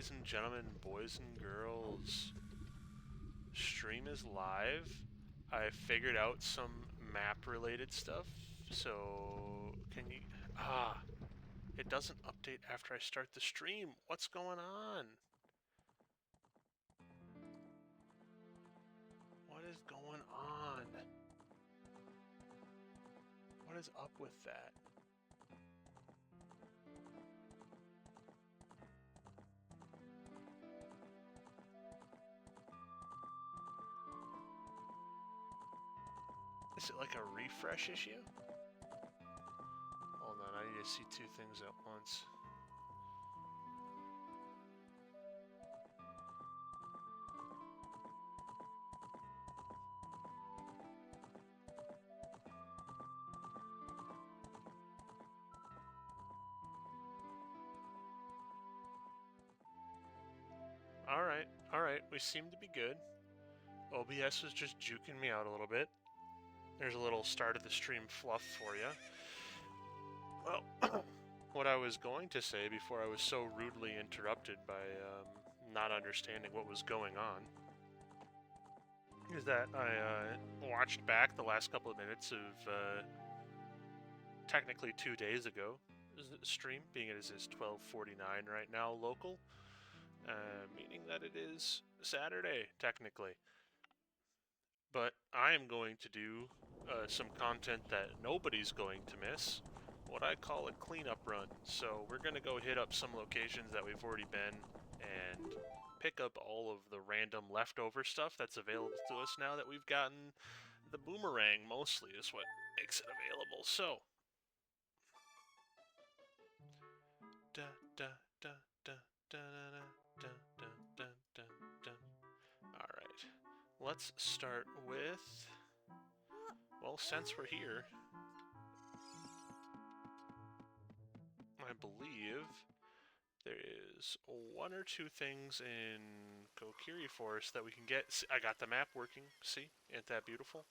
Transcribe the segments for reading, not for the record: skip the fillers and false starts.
ladies and gentlemen, boys and girls. Stream is live. I figured out some map-related stuff, so can you... it doesn't update after I start the stream. What's going on? What is going on? What is up with that? Is it like a refresh issue? Hold on, I need to see two things at once. Alright, we seem to be good. OBS was just juking me out a little bit. There's a little start of the stream fluff for you. Well, what I was going to say before I was so rudely interrupted by not understanding what was going on is that I watched back the last couple of minutes of technically 2 days ago stream, being it is 12:49 right now local, meaning that it is Saturday technically. But I am going to do some content that nobody's going to miss, what I call a cleanup run. So we're going to go hit up some locations that we've already been and pick up all of the random leftover stuff that's available to us now that we've gotten the boomerang, mostly, is what makes it available. So, da da da da da da da da da da da. All right. Let's start with, well, since we're here, I believe there is one or two things in Kokiri Forest that we can get. See, I got the map working. See? Ain't that beautiful?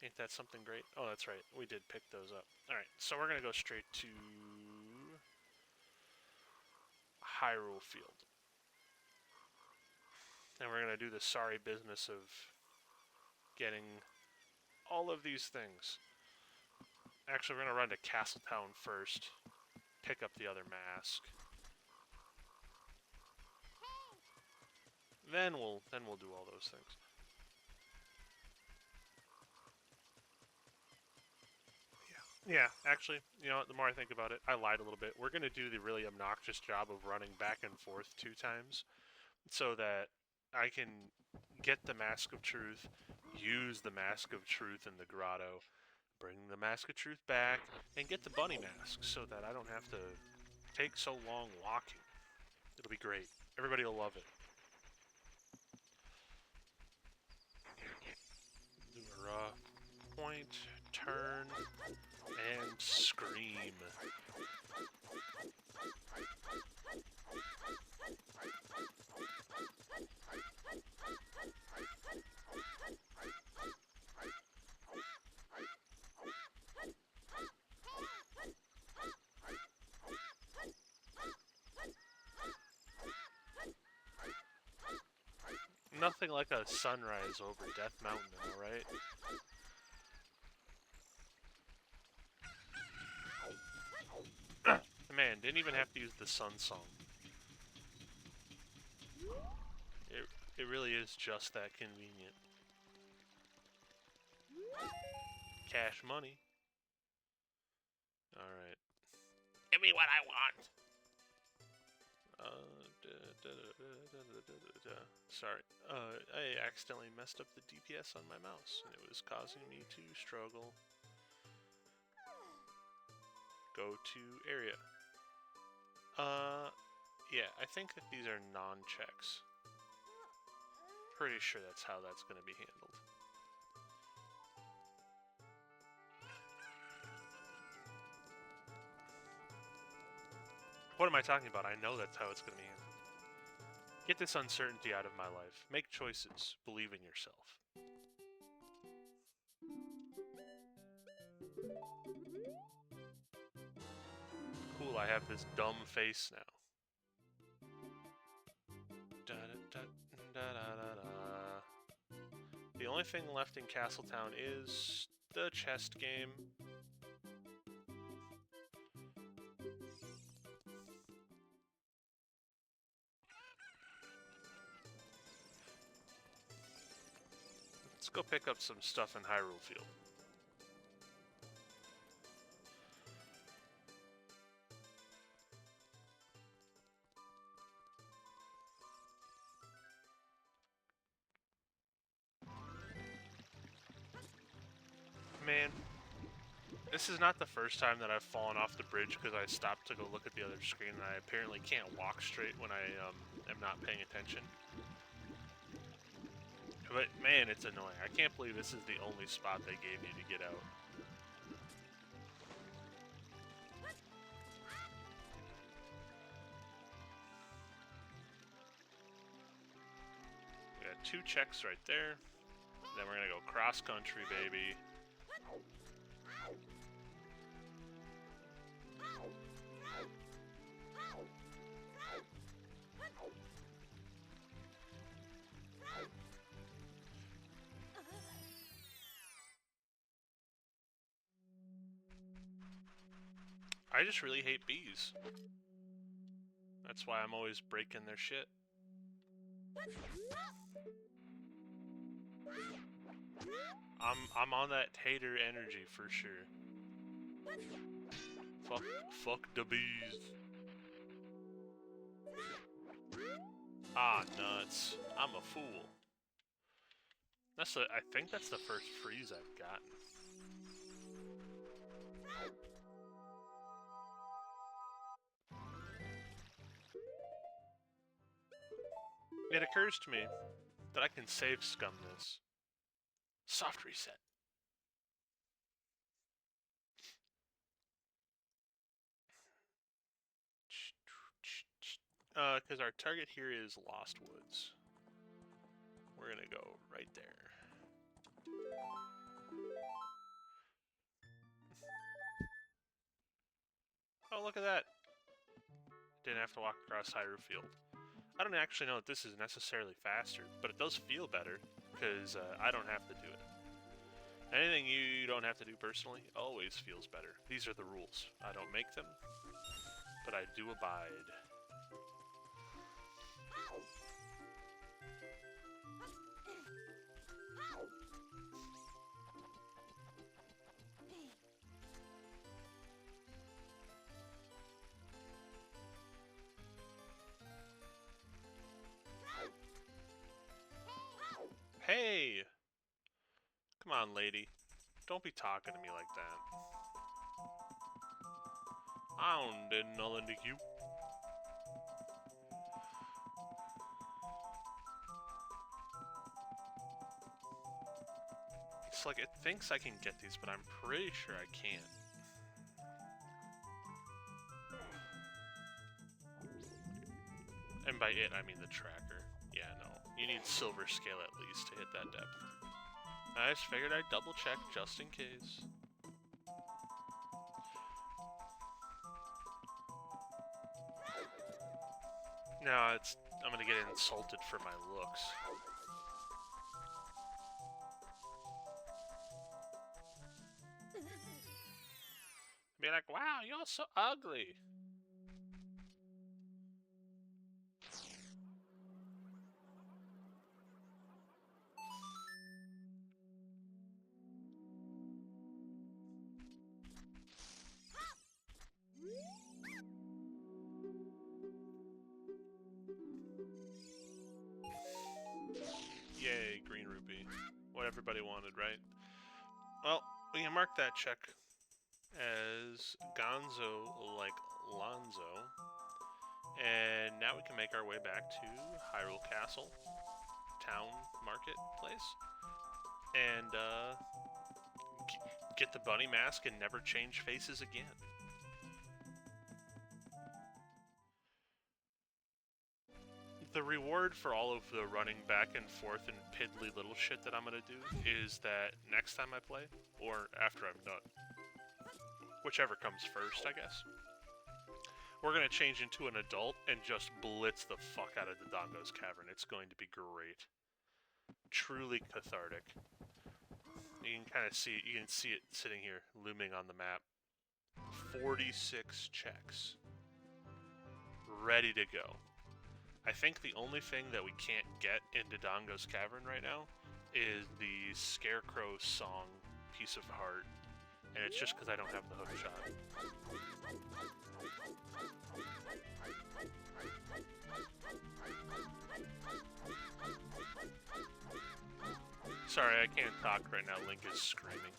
Ain't that something great? Oh, that's right. We did pick those up. Alright, so we're going to go straight to Hyrule Field. And we're going to do the sorry business of getting all of these things. Actually, we're going to run to Castletown first. Pick up the other mask. Then we'll do all those things. Yeah, actually, you know what, the more I think about it, I lied a little bit. We're going to do the really obnoxious job of running back and forth 2 times so that I can get the Mask of Truth, use the Mask of Truth in the grotto, bring the Mask of Truth back, and get the bunny mask so that I don't have to take so long walking. It'll be great. Everybody will love it. Do a point, turn, and scream. Nothing like a sunrise over Death Mountain, am I right? Man, didn't even have to use the sun song. It really is just that convenient. Cash money. Alright. Give me what I want! Sorry. I accidentally messed up the DPS on my mouse, and it was causing me to struggle. Go to area. Yeah, I think that these are non-checks. Pretty sure that's how that's going to be handled. What am I talking about? I know that's how it's going to be handled. Get this uncertainty out of my life. Make choices. Believe in yourself. Cool, I have this dumb face now. only thing left in Castletown is the chest game. Let's go pick up some stuff in Hyrule Field. Man, this is not the first time that I've fallen off the bridge because I stopped to go look at the other screen and I apparently can't walk straight when I am not paying attention. But man, it's annoying. I can't believe this is the only spot they gave you to get out. We got 2 checks right there. Then we're gonna go cross country, baby. I just really hate bees. That's why I'm always breaking their shit. I'm on that hater energy for sure. Fuck the bees. Ah, nuts. I'm a fool. I think that's the first freeze I've gotten. It occurs to me that I can save scum this. Soft reset. Because our target here is Lost Woods. We're gonna go right there. Oh, look at that. Didn't have to walk across Hyrule Field. I don't actually know if this is necessarily faster, but it does feel better, because I don't have to do it. Anything you don't have to do personally always feels better. These are the rules. I don't make them, but I do abide. Hey! Come on, lady. Don't be talking to me like that. I don't did nothing to you. It's like it thinks I can get these, but I'm pretty sure I can't. And by it, I mean the tracker. Yeah, no. You need silver scale at least to hit that depth. I just figured I'd double check just in case. No, I'm gonna get insulted for my looks. Be like, wow, you're so ugly. Yay, green rupee. What everybody wanted, right? Well, we can mark that check as Gonzo like Lonzo. And now we can make our way back to Hyrule Castle, Town Marketplace, and get the bunny mask and never change faces again. The reward for all of the running back and forth and piddly little shit that I'm gonna do is that next time I play, or after I'm done, whichever comes first, I guess, we're gonna change into an adult and just blitz the fuck out of the Dongo's Cavern. It's going to be great. truly cathartic. You can kind of see it, you can see it sitting here, looming on the map. 46 checks. Ready to go. I think the only thing that we can't get in Dodongo's Cavern right now is the Scarecrow song, Piece of Heart. And it's just because I don't have the hook shot. Sorry, I can't talk right now. Link is screaming.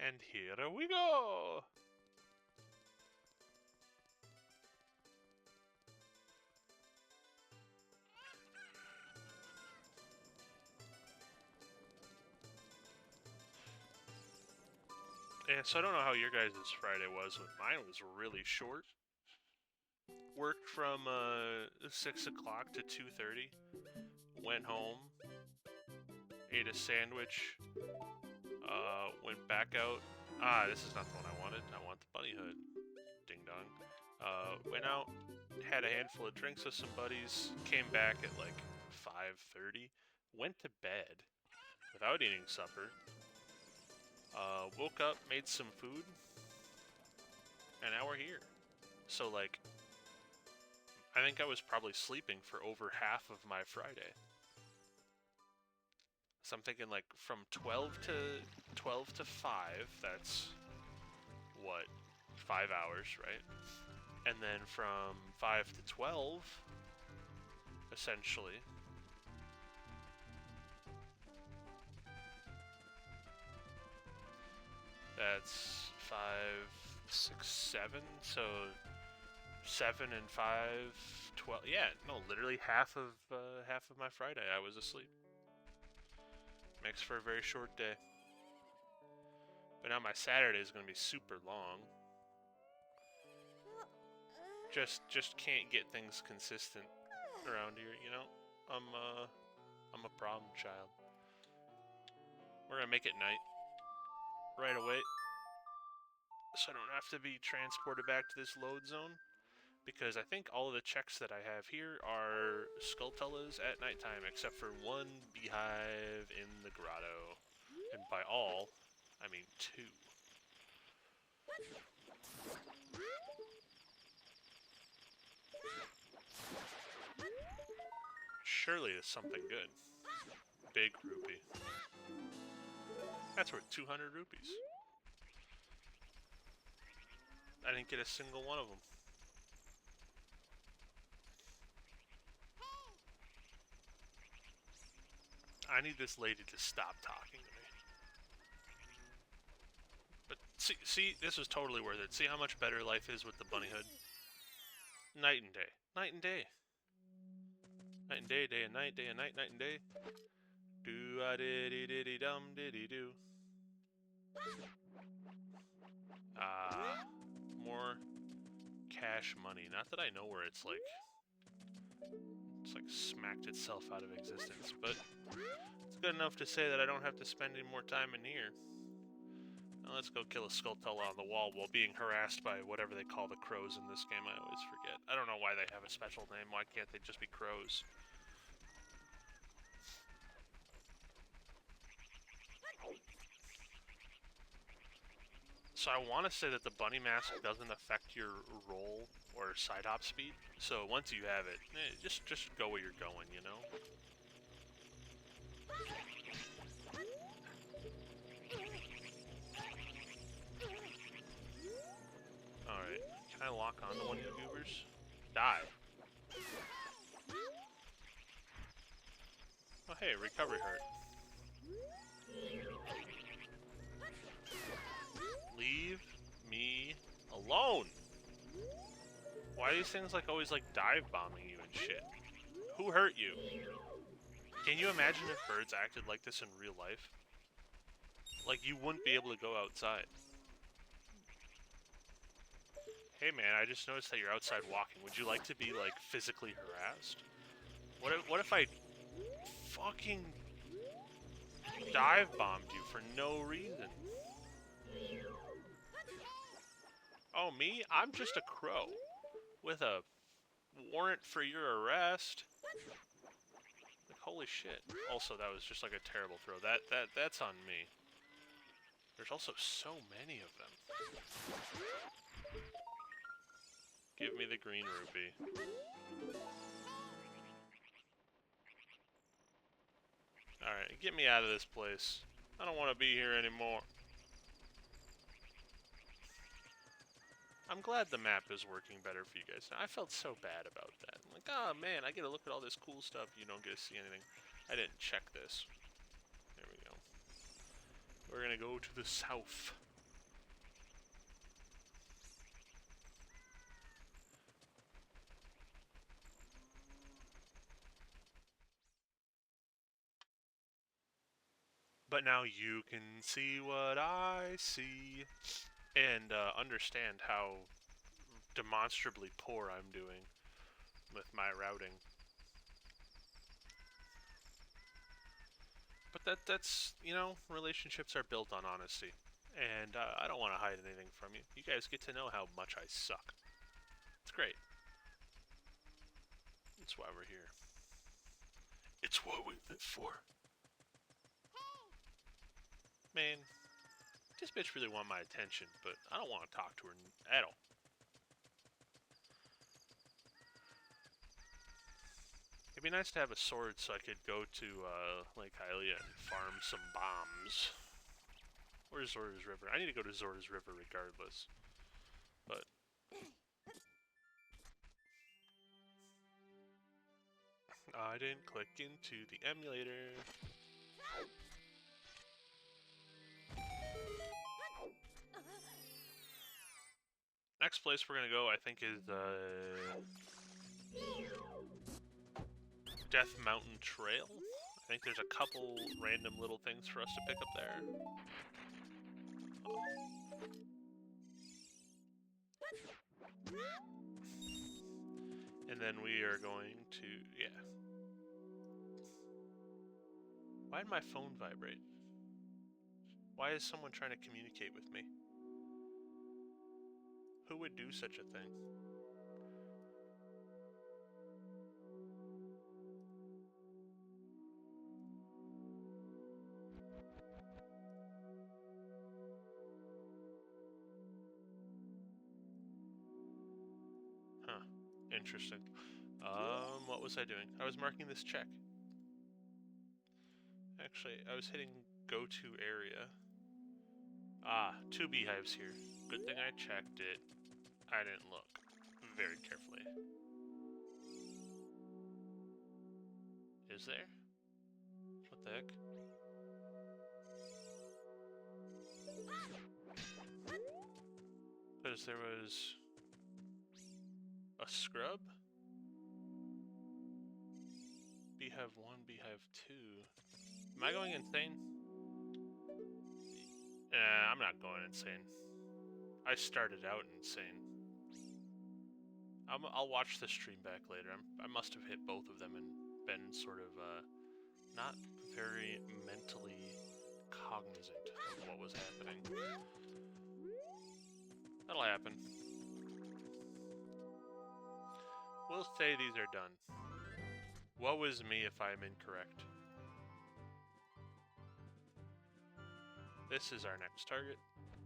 And here we go! And so I don't know how your guys' Friday was, but mine was really short. Worked from 6 o'clock to 2:30. Went home. Ate a sandwich. Went back out. Ah, this is not the one I wanted. I want the bunny hood. Ding dong. Went out, had a handful of drinks with some buddies, came back at like 5:30, went to bed without eating supper, woke up, made some food, and now we're here. So like, I think I was probably sleeping for over half of my Friday. So I'm thinking like from 12 to 5, that's what, 5 hours, right? And then from 5 to 12, essentially, that's 5, 6, 7, so 7 and 5, 12, yeah, no, literally half of my Friday I was asleep. Makes for a very short day. But now my Saturday is going to be super long. Just can't get things consistent around here, you know? I'm a problem child. We're gonna make it night right away, so I don't have to be transported back to this load zone, because I think all of the checks that I have here are Skulltulas at nighttime, except for one beehive in the grotto. And by all, I mean 2. Surely it's something good. Big rupee. That's worth 200 rupees. I didn't get a single one of them. I need this lady to stop talking to me. But see, this was totally worth it. See how much better life is with the bunny hood? Night and day. Night and day. Night and day, day and night, night, night and day. Do-a-diddy-diddy-dum diddy-do. More cash money. Not that I know where it's like smacked itself out of existence, but it's good enough to say that I don't have to spend any more time in here. Now let's go kill a Skulltula on the wall while being harassed by whatever they call the crows in this game. I always forget. I don't know why they have a special name. Why can't they just be crows? So I want to say that the bunny mask doesn't affect your roll or side hop speed. So once you have it, just go where you're going, you know? Alright, can I lock onto one of you goobers? Die. Oh hey, recovery heart. Leave me alone! Why are these things like always like dive bombing you and shit? Who Who hurt you? Can you imagine if birds acted like this in real life? Like, you wouldn't be able to go outside. Hey man, I just noticed that you're outside walking. Would you like to be, like, physically harassed? What if I fucking dive bombed you for no reason? Oh, me? I'm just a crow with a warrant for your arrest. Like, holy shit. Also, that was just like a terrible throw. That's on me. There's also so many of them. Give me the green rupee. Alright, get me out of this place. I don't want to be here anymore. I'm glad the map is working better for you guys. I felt so bad about that. I'm like, oh man, I get to look at all this cool stuff. You don't get to see anything. I didn't check this. There we go. We're gonna go to the south. But now you can see what I see and understand how demonstrably poor I'm doing with my routing. But that's, you know, relationships are built on honesty. And I don't want to hide anything from you. You guys get to know how much I suck. It's great. That's why we're here. It's what we live for. Man, this bitch really want my attention, but I don't want to talk to her at all. It'd be nice to have a sword so I could go to Lake Hylia and farm some bombs. Where's Zora's River? I need to go to Zora's River regardless. But I didn't click into the emulator. Next place we're gonna go, I think, is Death Mountain Trail. I think there's a couple random little things for us to pick up there. And then we are going to, yeah. Why did my phone vibrate? Why is someone trying to communicate with me? Who would do such a thing? Huh. Interesting. What was I doing? I was marking this check. Actually, I was hitting go to area. Ah, 2 beehives here. Good thing I checked it. I didn't look very carefully. Is there? What the heck? Because there was a scrub? Beehive 1, beehive 2. Am I going insane? I'm not going insane. I started out insane. I'll watch the stream back later. I must have hit both of them and been sort of not very mentally cognizant of what was happening. That'll happen. We'll say these are done. Woe is me if I'm incorrect. This is our next target.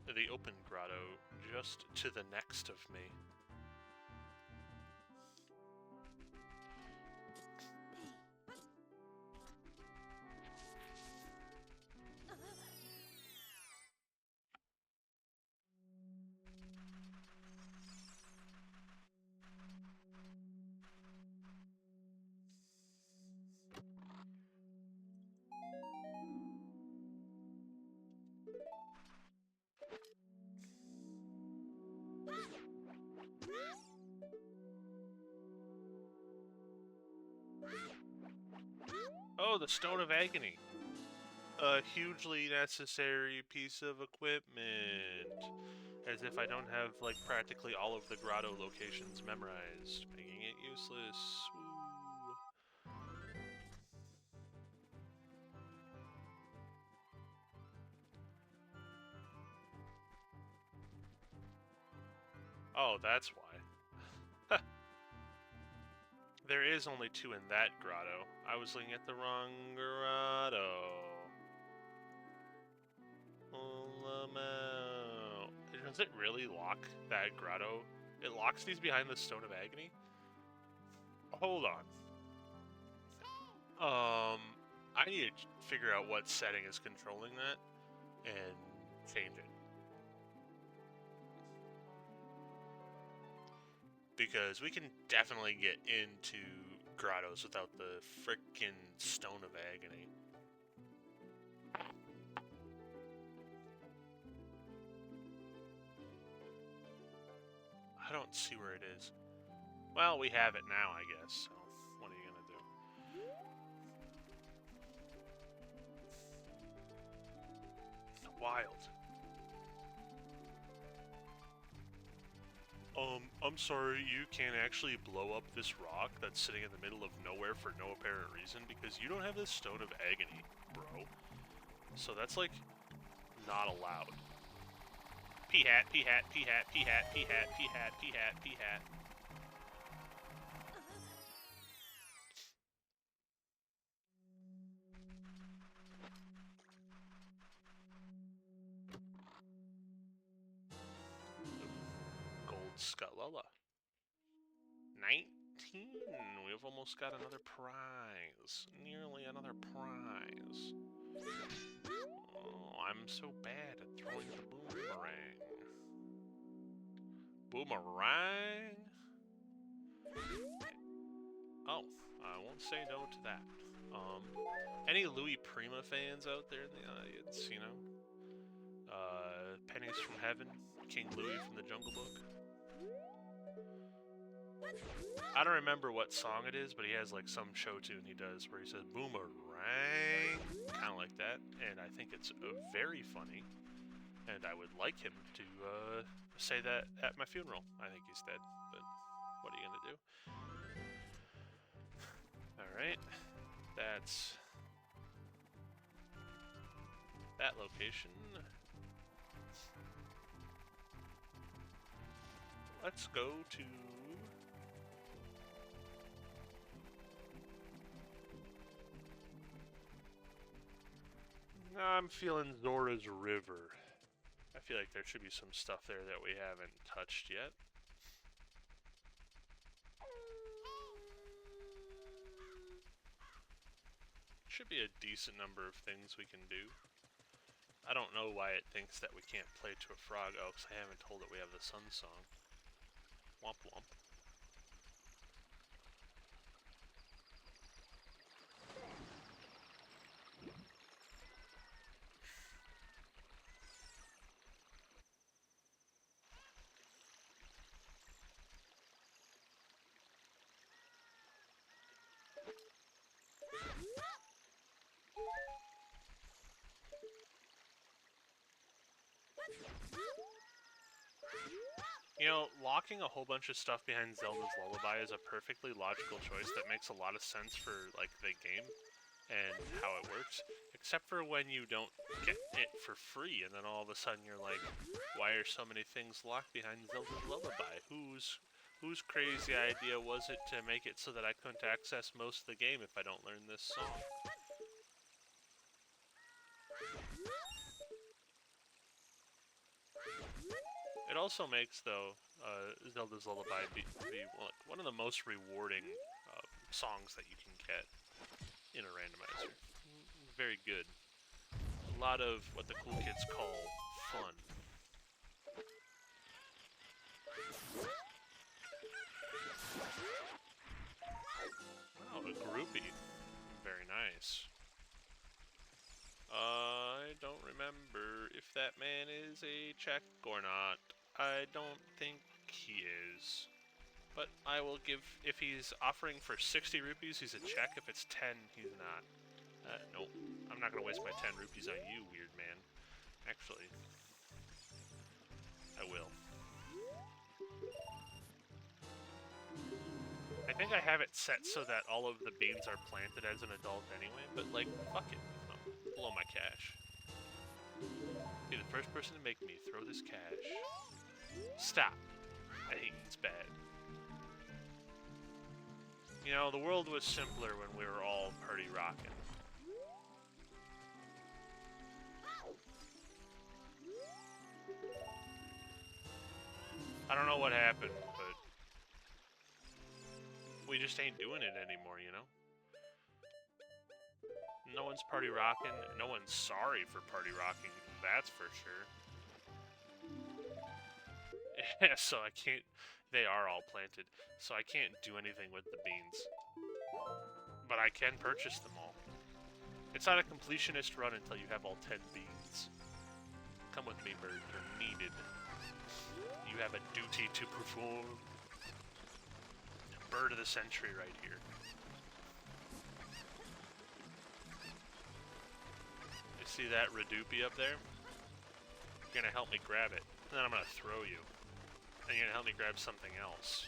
The open grotto, just to the next of me. Oh, the Stone of Agony. A hugely necessary piece of equipment. As if I don't have, like, practically all of the grotto locations memorized, making it useless. Woo. Oh, that's why. There is only 2 in that grotto. I was looking at the wrong grotto. Does it really lock that grotto? It locks these behind the Stone of Agony? Hold on. I need to figure out what setting is controlling that and change it. Because we can definitely get into grottos without the frickin' Stone of Agony. I don't see where it is. Well, we have it now, I guess, so what are you gonna do? Wild. I'm sorry, you can't actually blow up this rock that's sitting in the middle of nowhere for no apparent reason because you don't have this Stone of Agony, bro. So that's, like, not allowed. P-hat, P-hat, P-hat, P-hat, P-hat, P-hat, P-hat, P-hat. Gold Skullella. 19! We've almost got another prize. Nearly another prize. Oh, I'm so bad at throwing the boomerang. Boomerang? Oh, I won't say no to that. Any Louis Prima fans out there in the audience, you know? Pennies from Heaven, King Louis from the Jungle Book. I don't remember what song it is, but he has like some show tune he does where he says boomerang, kind of like that, and I think it's very funny, and I would like him to say that at my funeral. I think he's dead, but what are you gonna do? Alright, that's that location. Let's go to... I'm feeling Zora's River. I feel like there should be some stuff there that we haven't touched yet. Should be a decent number of things we can do. I don't know why it thinks that we can't play to a frog. Oh, because I haven't told it we have the Sun Song. Womp womp. You know, locking a whole bunch of stuff behind Zelda's Lullaby is a perfectly logical choice that makes a lot of sense for, like, the game and how it works, except for when you don't get it for free, and then all of a sudden you're like, why are so many things locked behind Zelda's Lullaby? Whose crazy idea was it to make it so that I couldn't access most of the game if I don't learn this song? It also makes, though, Zelda's Lullaby be one of the most rewarding songs that you can get in a randomizer. Very good. A lot of what the cool kids call fun. Wow, a groupie. Very nice. I don't remember if that man is a Czech or not. I don't think he is. But I will give, if he's offering for 60 rupees, he's a Czech. If it's 10, he's not. Nope. I'm not gonna waste my 10 rupees on you, weird man. Actually, I will. I think I have it set so that all of the beans are planted as an adult anyway, but like, fuck it. No, blow my cash. Be the first person to make me throw this cash. Stop. I hate it's bad. You know, the world was simpler when we were all party rocking. I don't know what happened, but we just ain't doing it anymore, you know? No one's party rocking. No one's sorry for party rocking, that's for sure. Yeah, so I can't... They are all planted, so I can't do anything with the beans. But I can purchase them all. It's not a completionist run until you have all 10 beans. Come with me, bird. You're needed. You have a duty to perform. Bird of the century right here. You see that Redoopy up there? You're gonna help me grab it. And then I'm gonna throw you. And you're gonna help me grab something else.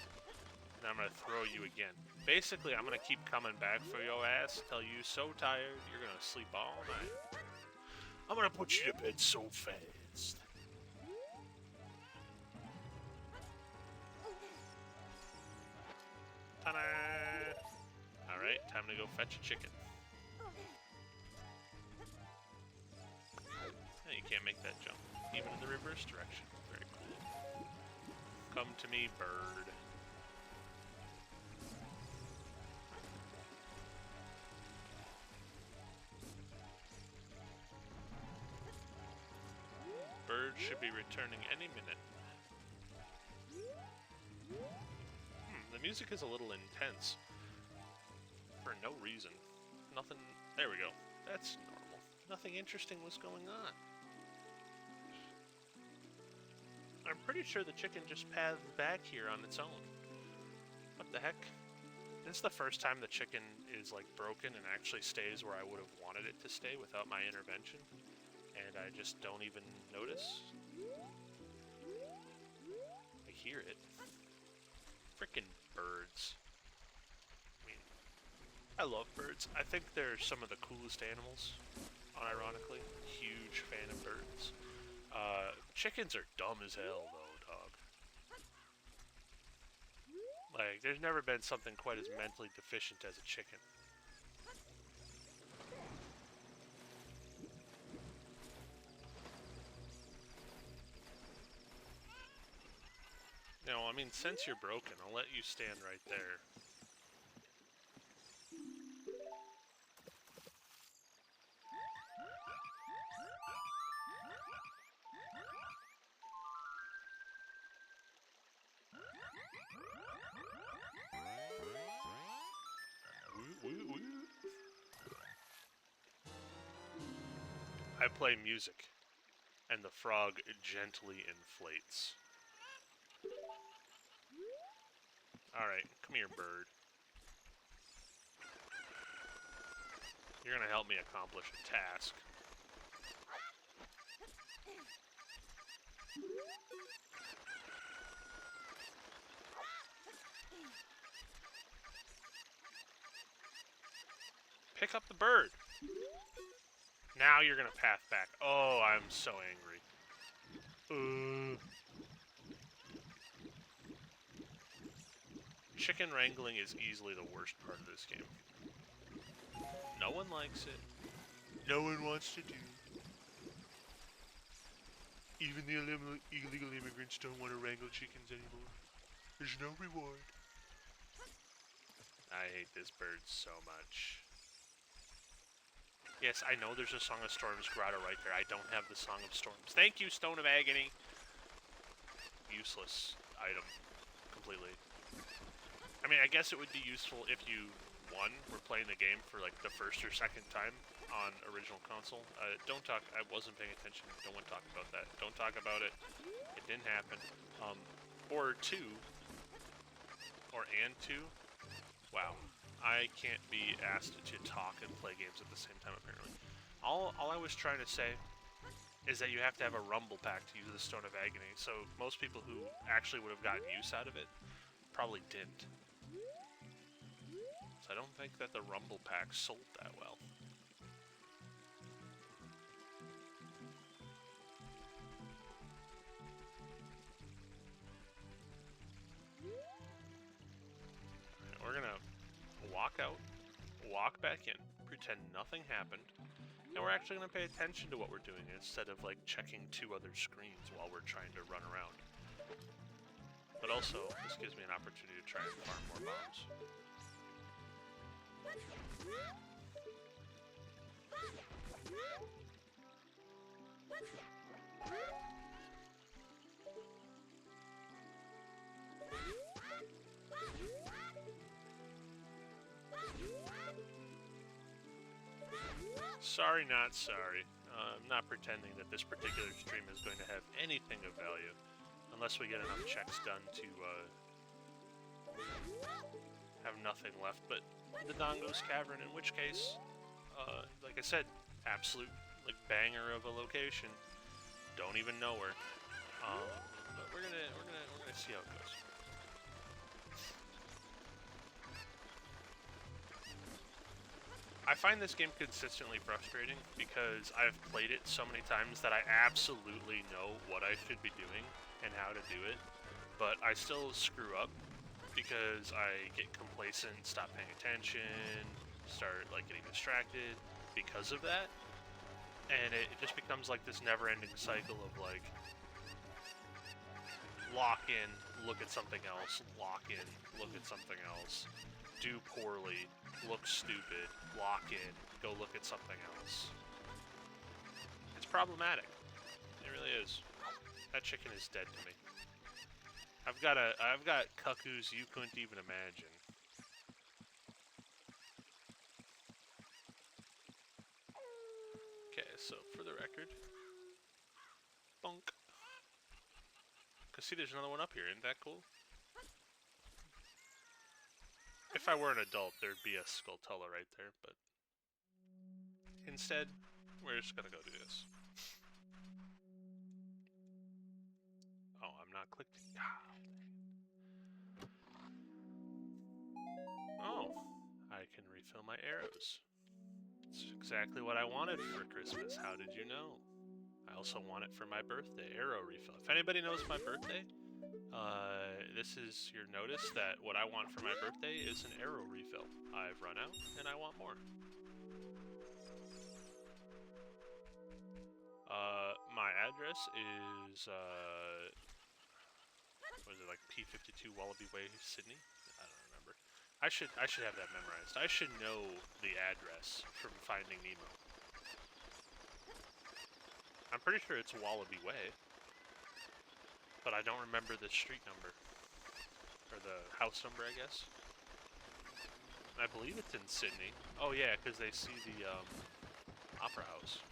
And then I'm gonna throw you again. Basically, I'm gonna keep coming back for your ass till you're so tired, you're gonna sleep all night. I'm gonna put you to bed so fast. Ta-da! Alright, time to go fetch a chicken. Yeah, you can't make that jump, even in the reverse direction. Very cool. Come to me, bird. Bird should be returning any minute. The music is a little intense. For no reason. Nothing... There we go. That's normal. Nothing interesting was going on. I'm pretty sure the chicken just pathed back here on its own. What the heck? This is the first time the chicken is, like, broken and actually stays where I would have wanted it to stay without my intervention. And I just don't even notice. I hear it. Frickin' birds. I mean, I love birds. I think they're some of the coolest animals, unironically. Huge fan of birds. Chickens are dumb as hell, though, dog. Like, there's never been something quite as mentally deficient as a chicken. No, I mean, since you're broken, I'll let you stand right there. I play music, and the frog gently inflates. Alright, come here, bird. You're gonna help me accomplish a task. Pick up the bird! Now you're gonna path back. Oh, I'm so angry. Chicken wrangling is easily the worst part of this game. No one likes it. No one wants to do. Even the illegal immigrants don't want to wrangle chickens anymore. There's no reward. I hate this bird so much. Yes, I know there's a Song of Storms grotto right there. I don't have the Song of Storms. Thank you, Stone of Agony. Useless item. Completely. I mean, I guess it would be useful if you, one, were playing the game for, like, the first or second time on original console. Don't talk... I wasn't paying attention. Don't want to talk about that. Don't talk about it. It didn't happen. Or two... Or and two... Wow. I can't be asked to talk and play games at the same time, apparently. All I was trying to say is that you have to have a rumble pack to use the Stone of Agony, so most people who actually would have gotten use out of it probably didn't. So I don't think that the rumble pack sold that well. Right, we're gonna walk out, walk back in, pretend nothing happened, and we're actually going to pay attention to what we're doing instead of, like, checking 2 other screens while we're trying to run around. But also, this gives me an opportunity to try and farm more bombs. Sorry, not sorry. I'm not pretending that this particular stream is going to have anything of value, unless we get enough checks done to have nothing left but the Dongo's Cavern, in which case, like I said, absolute, like, banger of a location. Don't even know her. But we're gonna see how it goes. I find this game consistently frustrating because I've played it so many times that I absolutely know what I should be doing and how to do it, but I still screw up because I get complacent, stop paying attention, start, like, getting distracted because of that, and it just becomes like this never-ending cycle of, like, lock in, look at something else, lock in, look at something else, do poorly, look stupid, lock in, go look at something else. It's problematic. It really is. That chicken is dead to me. I've got cuckoos you couldn't even imagine. Okay, so for the record, bonk. Cause see, there's another one up here. Isn't that cool? If I were an adult, there'd be a Skulltula right there, but instead, we're just gonna go do this. Oh, I'm not clicked. Oh, I can refill my arrows. It's exactly what I wanted for Christmas. How did you know? I also want it for my birthday, arrow refill. If anybody knows my birthday, this is your notice that what I want for my birthday is an arrow refill. I've run out, and I want more. My address is, what is it, like P52 Wallaby Way, Sydney? I don't remember. I should have that memorized. I should know the address from Finding Nemo. I'm pretty sure it's Wallaby Way, but I don't remember the street number. Or the house number, I guess. I believe it's in Sydney. Oh yeah, because they see the Opera House.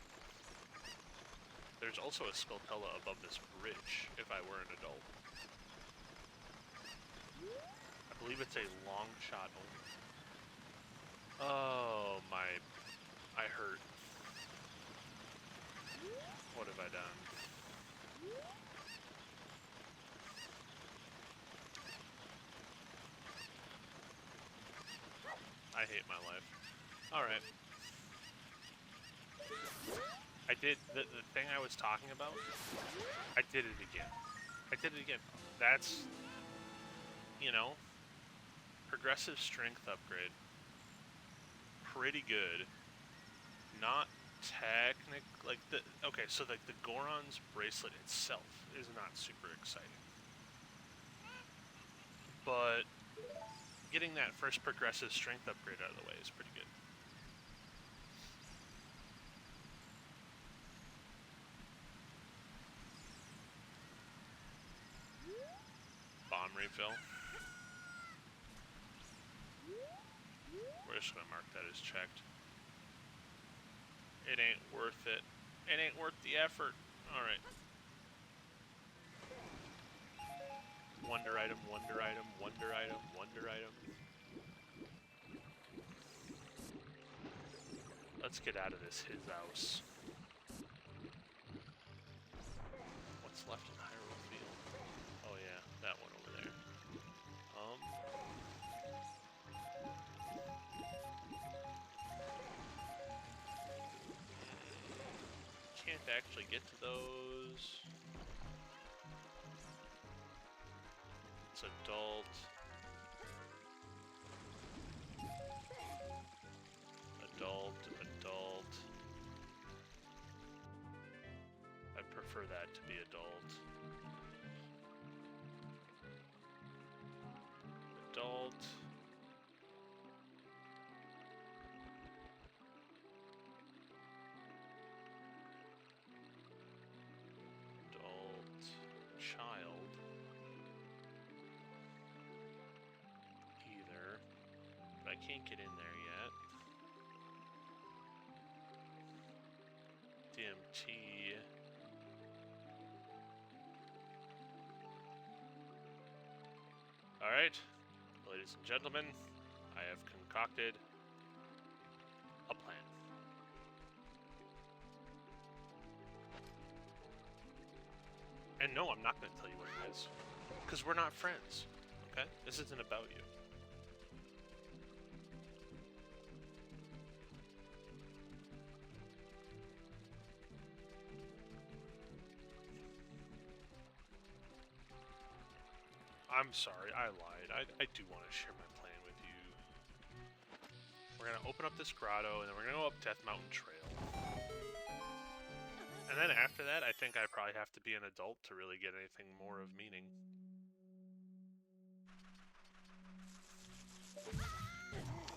There's also a Skulltula above this bridge, if I were an adult. I believe it's a long shot only. Oh, I hurt. What have I done? I hate my life. Alright. I did, the thing I was talking about, I did it again. That's, you know, progressive strength upgrade. Pretty good. Not technic, like the, okay, so like the Goron's bracelet itself is not super exciting. But getting that first progressive strength upgrade out of the way is pretty good. Bomb refill. We're just gonna mark that as checked. It ain't worth it. It ain't worth the effort. Alright. Wonder item, wonder item, wonder item, wonder item. Let's get out of his house. What's left in Hyrule Field? Oh yeah, that one over there. Can't actually get to those. It's adult. Adult. I prefer that to be adult. Adult. Child. Either. But I can't get in there yet. DMT. Alright, ladies and gentlemen, I have concocted a plan. And no, I'm not going to tell you what it is. Because we're not friends, okay? This isn't about you. I'm sorry, I lied. I do want to share my plan with you. We're going to open up this grotto, and then we're going to go up Death Mountain Trail. And then after that, I think I probably have to be an adult to really get anything more of meaning.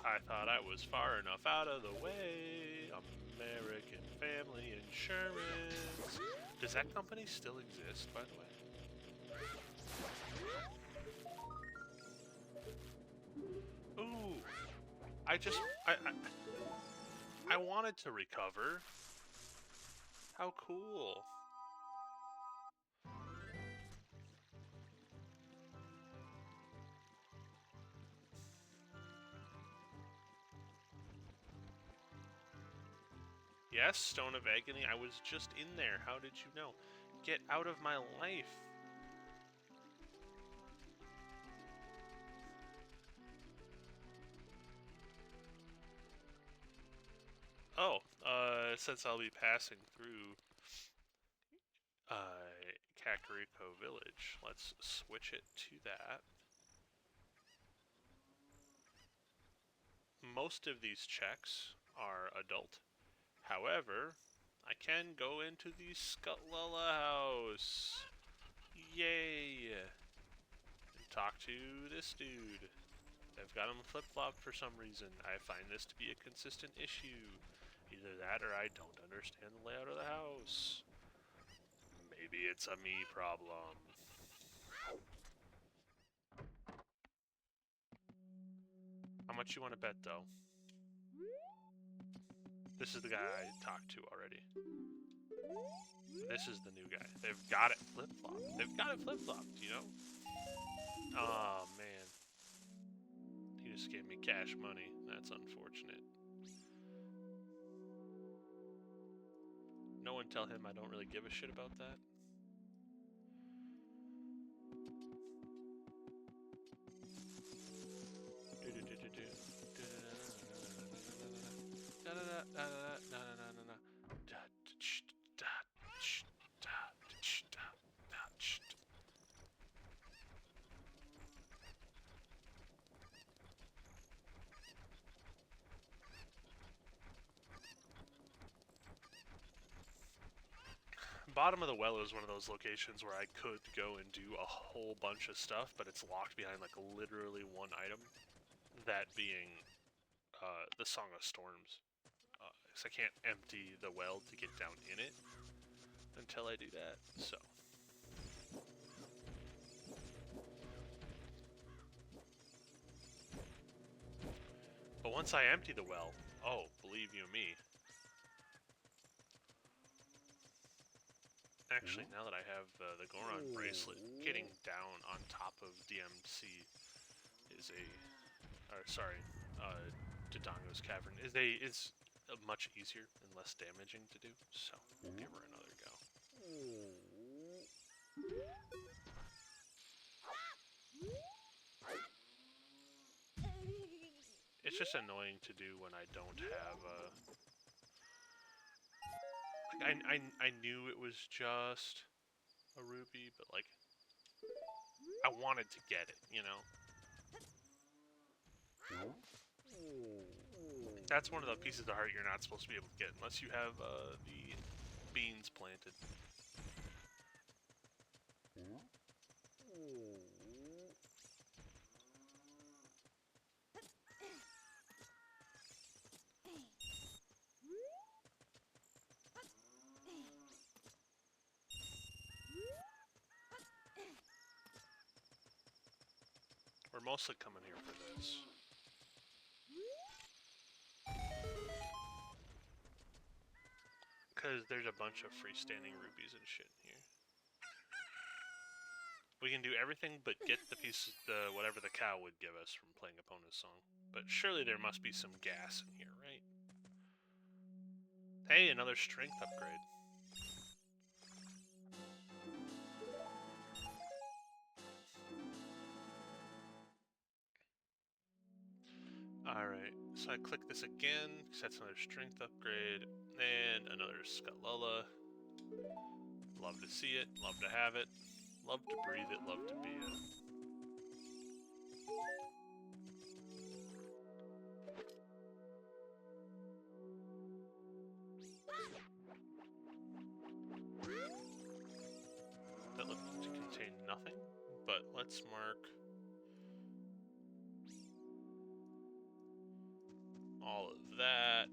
I thought I was far enough out of the way. American Family Insurance. Does that company still exist, by the way? Ooh, I wanted to recover. How cool. Yes, Stone of Agony, I was just in there. How did you know? Get out of my life. Oh, since I'll be passing through Kakariko Village, let's switch it to that. Most of these checks are adult. However, I can go into the Skutlala house. Yay! And talk to this dude. I've got him flip-flopped for some reason. I find this to be a consistent issue. Either that or I don't understand the layout of the house. Maybe it's a me problem. How much you want to bet, though? This is the guy I talked to already. This is the new guy. They've got it flip-flopped. They've got it flip-flopped, you know? Oh, man. He just gave me cash money. That's unfortunate. No one tell him I don't really give a shit about that. Bottom of the Well is one of those locations where I could go and do a whole bunch of stuff, but it's locked behind like literally one item. That being the Song of Storms. Because I can't empty the well to get down in it until I do that, so. But once I empty the well, oh, believe you me. Actually, now that I have the Goron bracelet, getting down on top of DMC is a, or sorry, Dodongo's Cavern is much easier and less damaging to do, so we'll give her another go. It's just annoying to do when I don't have I knew it was just a rupee, but like I wanted to get it, you know? That's one of the pieces of heart you're not supposed to be able to get unless you have the beans planted. We're mostly coming here for this. Because there's a bunch of freestanding rubies and shit in here. We can do everything but get the piece, whatever the cow would give us from playing Epona's song. But surely there must be some gas in here, right? Hey, another strength upgrade. Alright, so I click this again, because that's another strength upgrade, and another Skullula. Love to see it, love to have it, love to breathe it, love to be it. That looked to contain nothing, but let's mark all of that.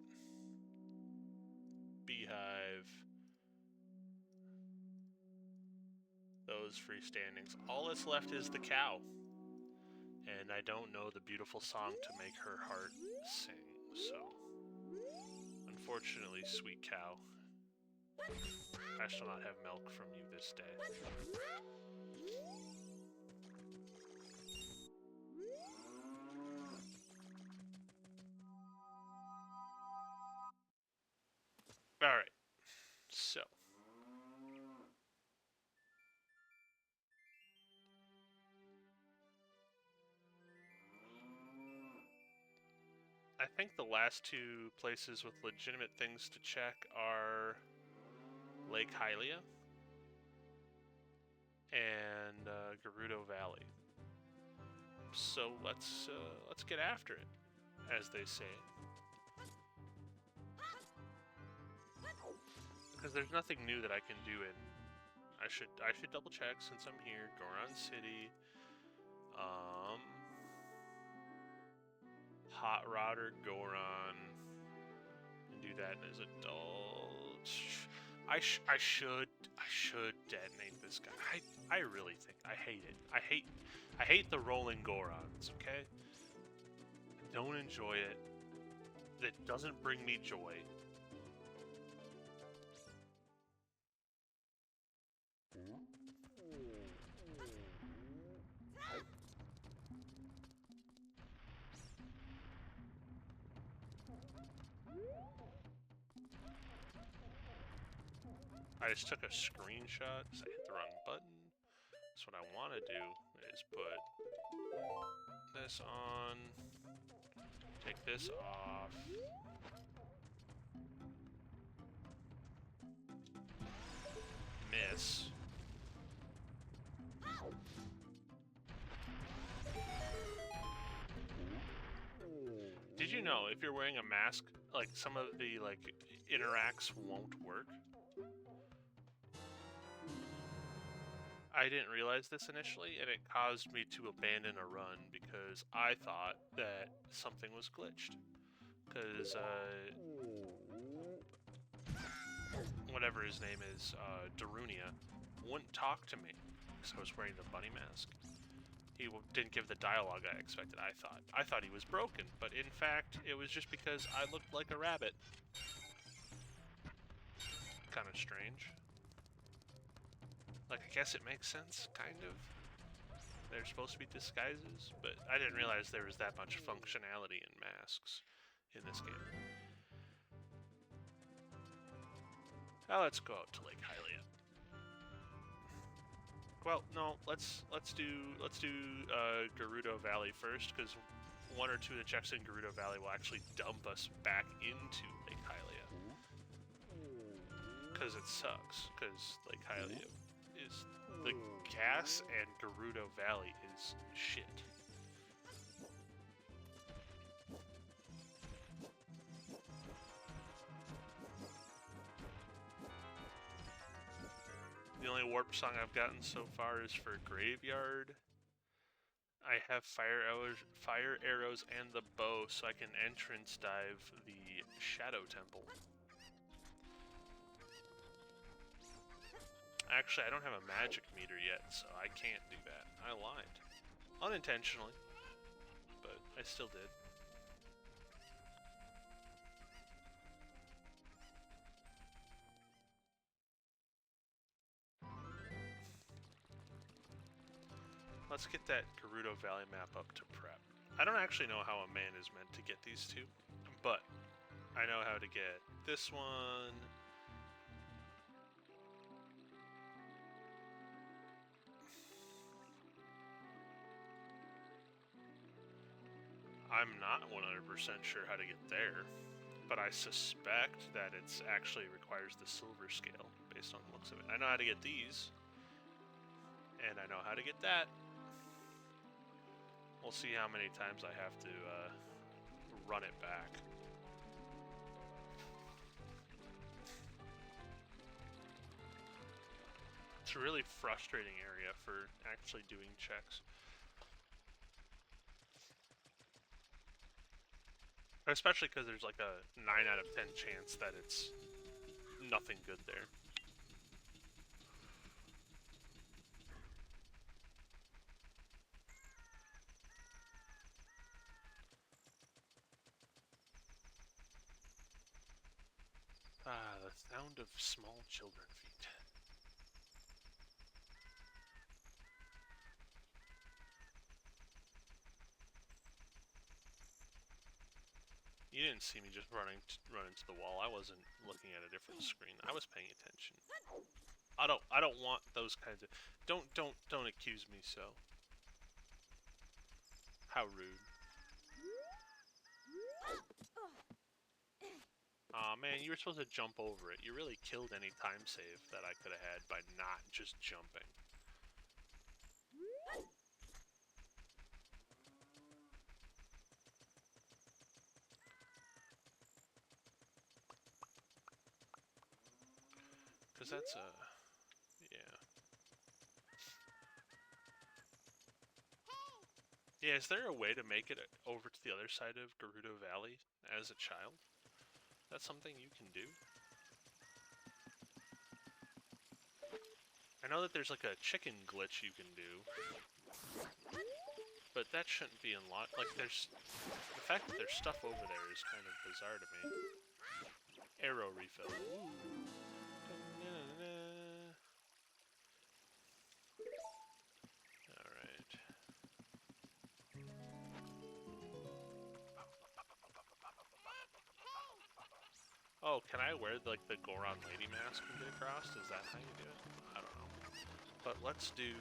Beehive. Those freestandings. All that's left is the cow. And I don't know the beautiful song to make her heart sing, so... Unfortunately, sweet cow, I shall not have milk from you this day. Alright, so... I think the last two places with legitimate things to check are Lake Hylia and Gerudo Valley. So let's get after it, as they say. Because there's nothing new that I can do in. I should double check since I'm here. Goron City. Hot Rodder Goron. And do that as adult. I should detonate this guy. I really think I hate it. I hate the rolling Gorons, okay? I don't enjoy it. It doesn't bring me joy. I just took a screenshot because I hit the wrong button. So what I want to do is put this on, take this off, miss. Did you know if you're wearing a mask, like some of the interacts won't work? I didn't realize this initially, and it caused me to abandon a run because I thought that something was glitched. Because, whatever his name is, Darunia, wouldn't talk to me because I was wearing the bunny mask. He didn't give the dialogue I expected, I thought. I thought he was broken, but in fact, it was just because I looked like a rabbit. Kind of strange. Like, I guess it makes sense, kind of. They're supposed to be disguises, but I didn't realize there was that much functionality in masks in this game. Now let's go out to Lake Hylia. Well, no, let's do Gerudo Valley first, because one or two of the checks in Gerudo Valley will actually dump us back into Lake Hylia. Because it sucks, because Lake Hylia is the gas and Gerudo Valley is shit. The only warp song I've gotten so far is for Graveyard. I have fire arrows and the bow, so I can entrance dive the Shadow Temple. Actually, I don't have a magic meter yet, so I can't do that. I lied. Unintentionally, but I still did. Let's get that Gerudo Valley map up to prep. I don't actually know how a man is meant to get these two, but I know how to get this one. I'm not 100% sure how to get there, but I suspect that it's actually requires the silver scale based on the looks of it. I know how to get these, and I know how to get that. We'll see how many times I have to run it back. It's a really frustrating area for actually doing checks. Especially because there's like a 9 out of 10 chance that it's nothing good there. Ah, the sound of small children feet. You didn't see me just run into the wall. I wasn't looking at a different screen. I was paying attention. I don't want those kinds of... Don't accuse me so. How rude. Aw, man, you were supposed to jump over it. You really killed any time save that I could have had by not just jumping. Because that's a... yeah. Yeah, is there a way to make it over to the other side of Gerudo Valley as a child? That's something you can do? I know that there's like a chicken glitch you can do, but that shouldn't be unlocked. Like, there's... the fact that there's stuff over there is kind of bizarre to me. Arrow refill. Ooh. Alright. Oh, can I wear like the Goron lady mask and get across? Is that how you do it? I don't know. But let's do...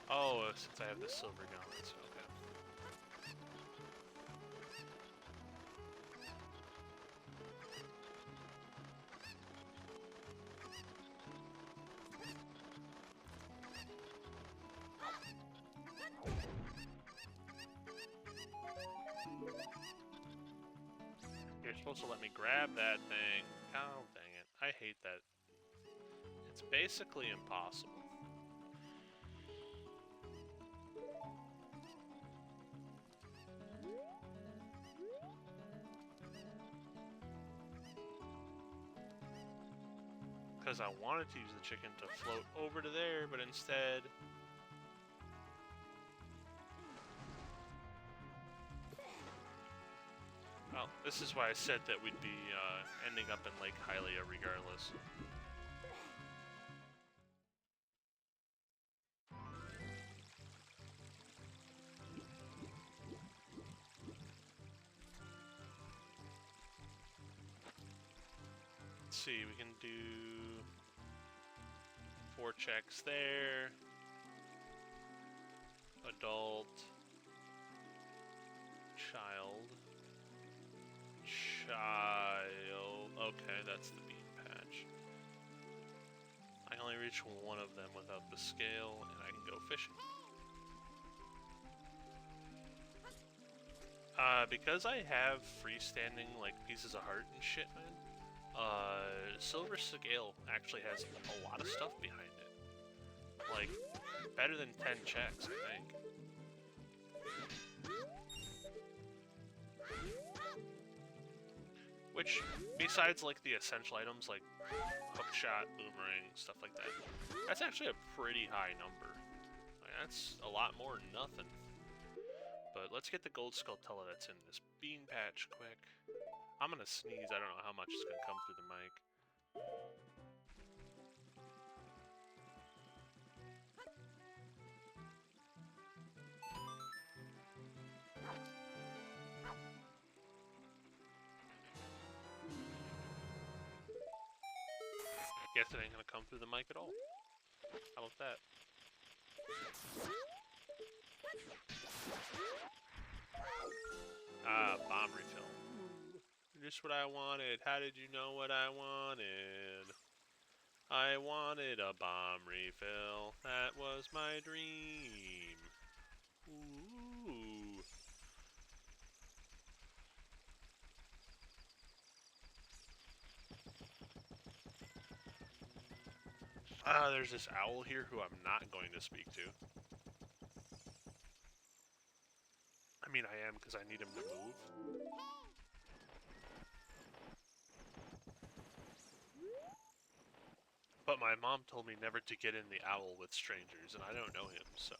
oh, since I have the silver gauntlets, okay. You're supposed to let me grab that thing. Oh, dang it. I hate that. It's basically impossible. Because I wanted to use the chicken to float over to there, but instead... well, this is why I said that we'd be ending up in Lake Hylia regardless. see, we can do 4 checks there. Adult. Child. Okay, that's the bean patch. I can only reach one of them without the scale, and I can go fishing. Because I have freestanding, like, pieces of heart and shit, man, Silver Scale actually has a lot of stuff behind it. Like, better than 10 checks, I think. Which, besides, like, the essential items, like hookshot, boomerang, stuff like that, that's actually a pretty high number. Like, that's a lot more than nothing. But let's get the gold Skulltula that's in this bean patch quick. I'm gonna sneeze, I don't know how much is gonna come through the mic. Guess it ain't gonna come through the mic at all. How about that? Ah, bomb refill. Just what I wanted. How did you know what I wanted? I wanted a bomb refill. That was my dream. Ooh. There's this owl here who I'm not going to speak to. I mean, I am because I need him to move. But my mom told me never to get in the owl with strangers, and I don't know him, so...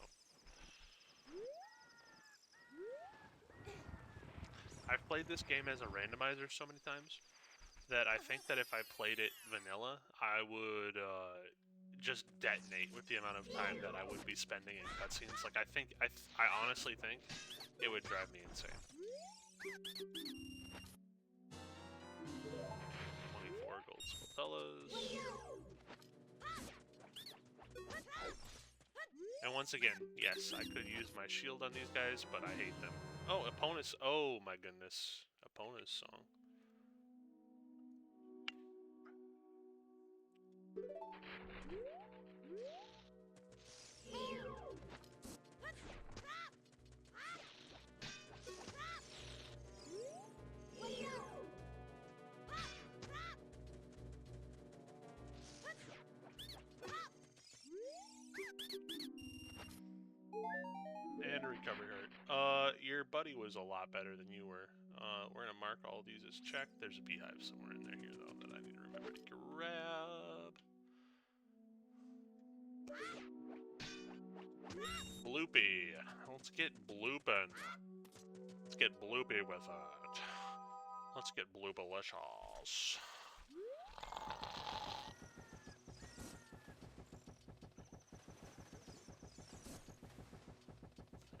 I've played this game as a randomizer so many times that I think that if I played it vanilla, I would just detonate with the amount of time that I would be spending in cutscenes. Like, I honestly think it would drive me insane. 24 gold Skulltulas. And once again, yes, I could use my shield on these guys, but I hate them. Oh, Eponus. Oh my goodness. Eponus song. And a recovery heart. Your buddy was a lot better than you were. We're gonna mark all these as checked. There's a beehive somewhere in there here, though, that I need to remember to grab. Bloopy. Let's get bloopin'. Let's get bloopy with it. Let's get bloopalicious.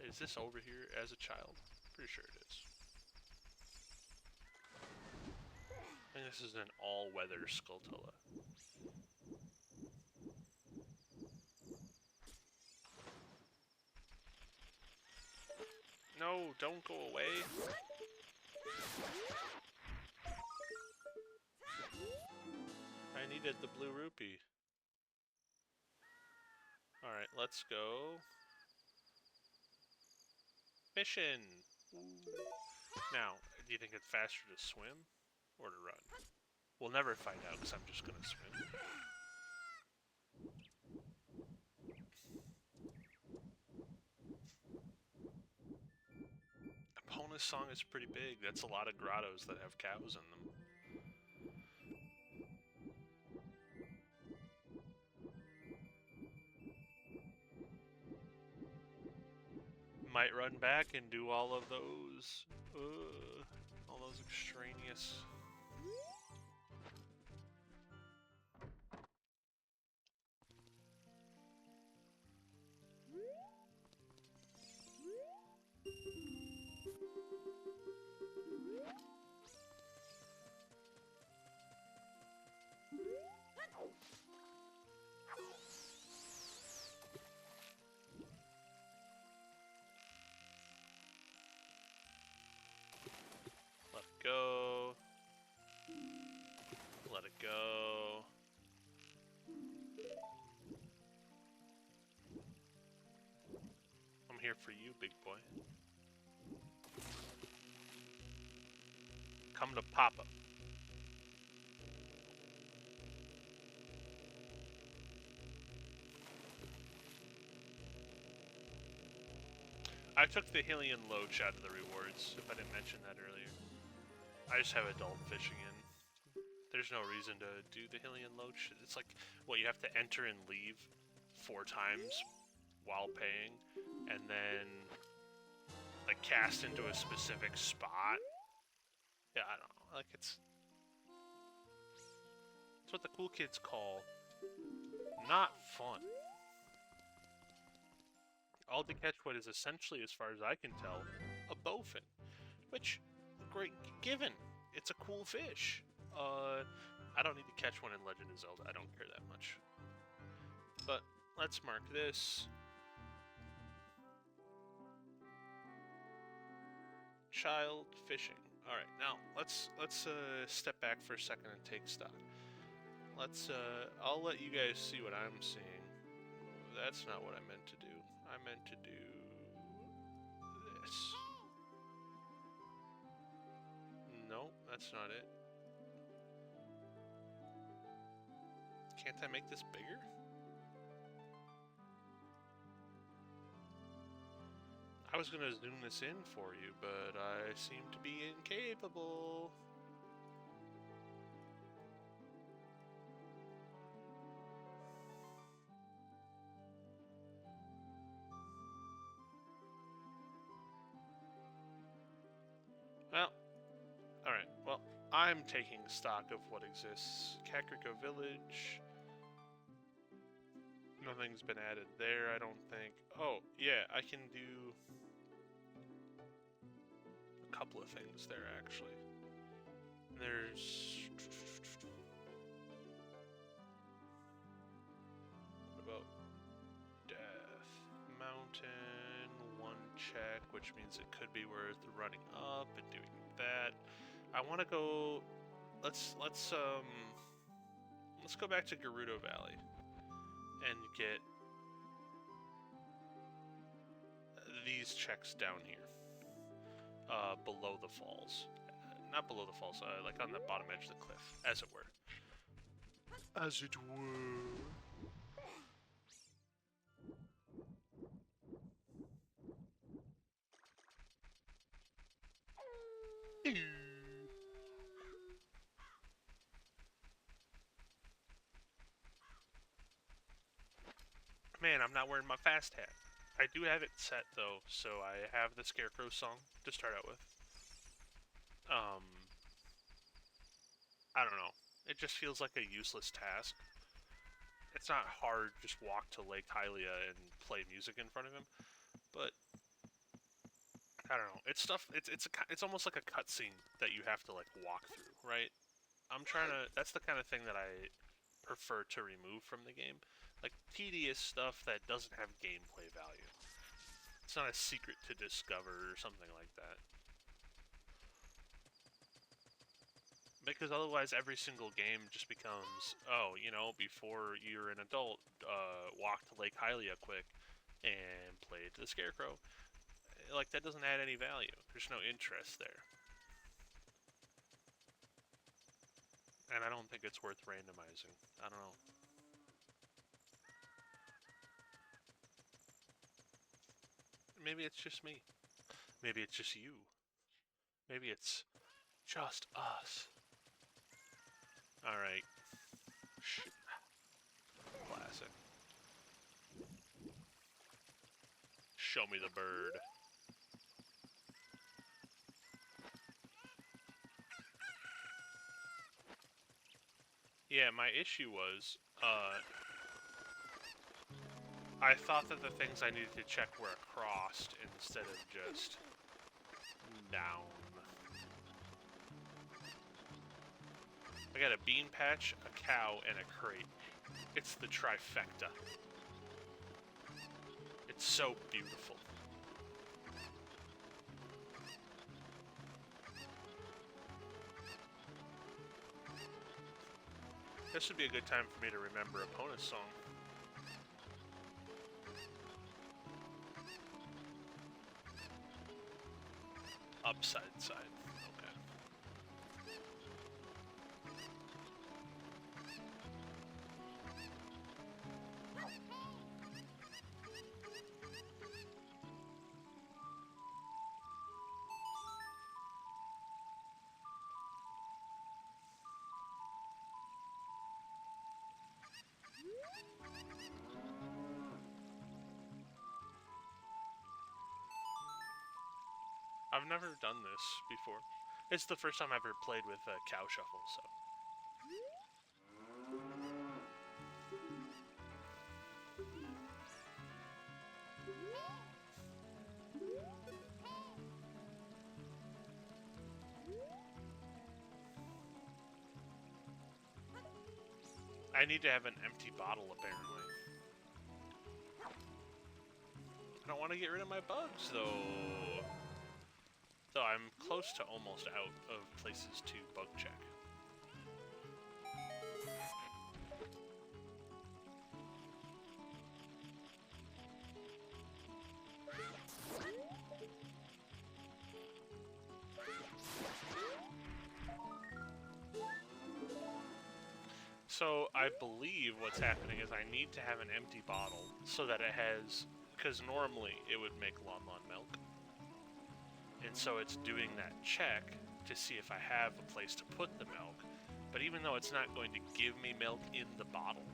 Is this over here as a child? Pretty sure it is. I think this is an all-weather Skulltula. No, don't go away. I needed the blue rupee. Alright, let's go. Mission! Now, do you think it's faster to swim or to run? We'll never find out because I'm just gonna swim. Eponus song is pretty big. That's a lot of grottos that have cows in them. Might run back and do all of those extraneous. here for you, big boy. Come to Papa. I took the Hylian Loach out of the rewards, if I didn't mention that earlier. I just have adult fishing in. There's no reason to do the Hylian Loach. It's like, what, you have to enter and leave 4 times while paying, and then, like, cast into a specific spot. Yeah, I don't know. Like, it's what the cool kids call not fun. All to catch what is essentially, as far as I can tell, a bowfin. Which, great given. It's a cool fish. I don't need to catch one in Legend of Zelda. I don't care that much. But let's mark this. Child fishing. All right, now let's step back for a second and take stock. I'll let you guys see what I'm seeing. That's not what I meant to do. I meant to do this. No, that's not it. Can't I make this bigger? I was gonna zoom this in for you, but I seem to be incapable. Well, alright, well, I'm taking stock of what exists. Kakariko Village. Nothing's been added there, I don't think. Oh, yeah, I can do a couple of things there, actually. There's... What about Death Mountain? 1 check, which means it could be worth running up and doing that. I want to go... Let's go back to Gerudo Valley and get these checks down here, below the falls. Not below the falls, like on the bottom edge of the cliff, as it were. As it were. Man, I'm not wearing my fast hat. I do have it set, though, so I have the Scarecrow song to start out with. I don't know. It just feels like a useless task. It's not hard, just walk to Lake Hylia and play music in front of him, but I don't know. It's stuff. It's almost like a cutscene that you have to like walk through, right? That's the kind of thing that I prefer to remove from the game. Like, tedious stuff that doesn't have gameplay value. It's not a secret to discover or something like that. Because otherwise every single game just becomes, oh, you know, before you're an adult, walk to Lake Hylia quick and play to the Scarecrow. Like, that doesn't add any value. There's no interest there. And I don't think it's worth randomizing. I don't know. Maybe it's just me. Maybe it's just you. Maybe it's just us. Alright. Classic. Show me the bird. Yeah, my issue was, I thought that the things I needed to check were across instead of just down. I got a bean patch, a cow, and a crate. It's the trifecta. It's so beautiful. This would be a good time for me to remember Epona's song. Upside side. Okay. I've never done this before. It's the first time I've ever played with Cow Shuffle, so. I need to have an empty bottle, apparently. I don't want to get rid of my bugs, though. So I'm close to almost out of places to bug check. So I believe what's happening is I need to have an empty bottle so that it has, because normally it would make Lon milk. And so it's doing that check to see if I have a place to put the milk. But even though it's not going to give me milk in the bottle,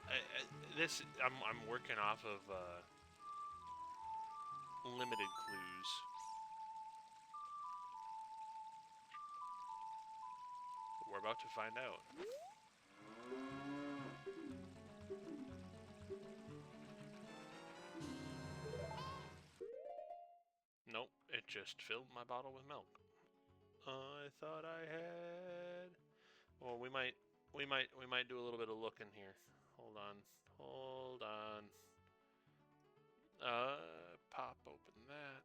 I'm working off of limited clues. We're about to find out. Nope, it just filled my bottle with milk. I thought I had. Well, we might do a little bit of looking here. Hold on. Pop open that.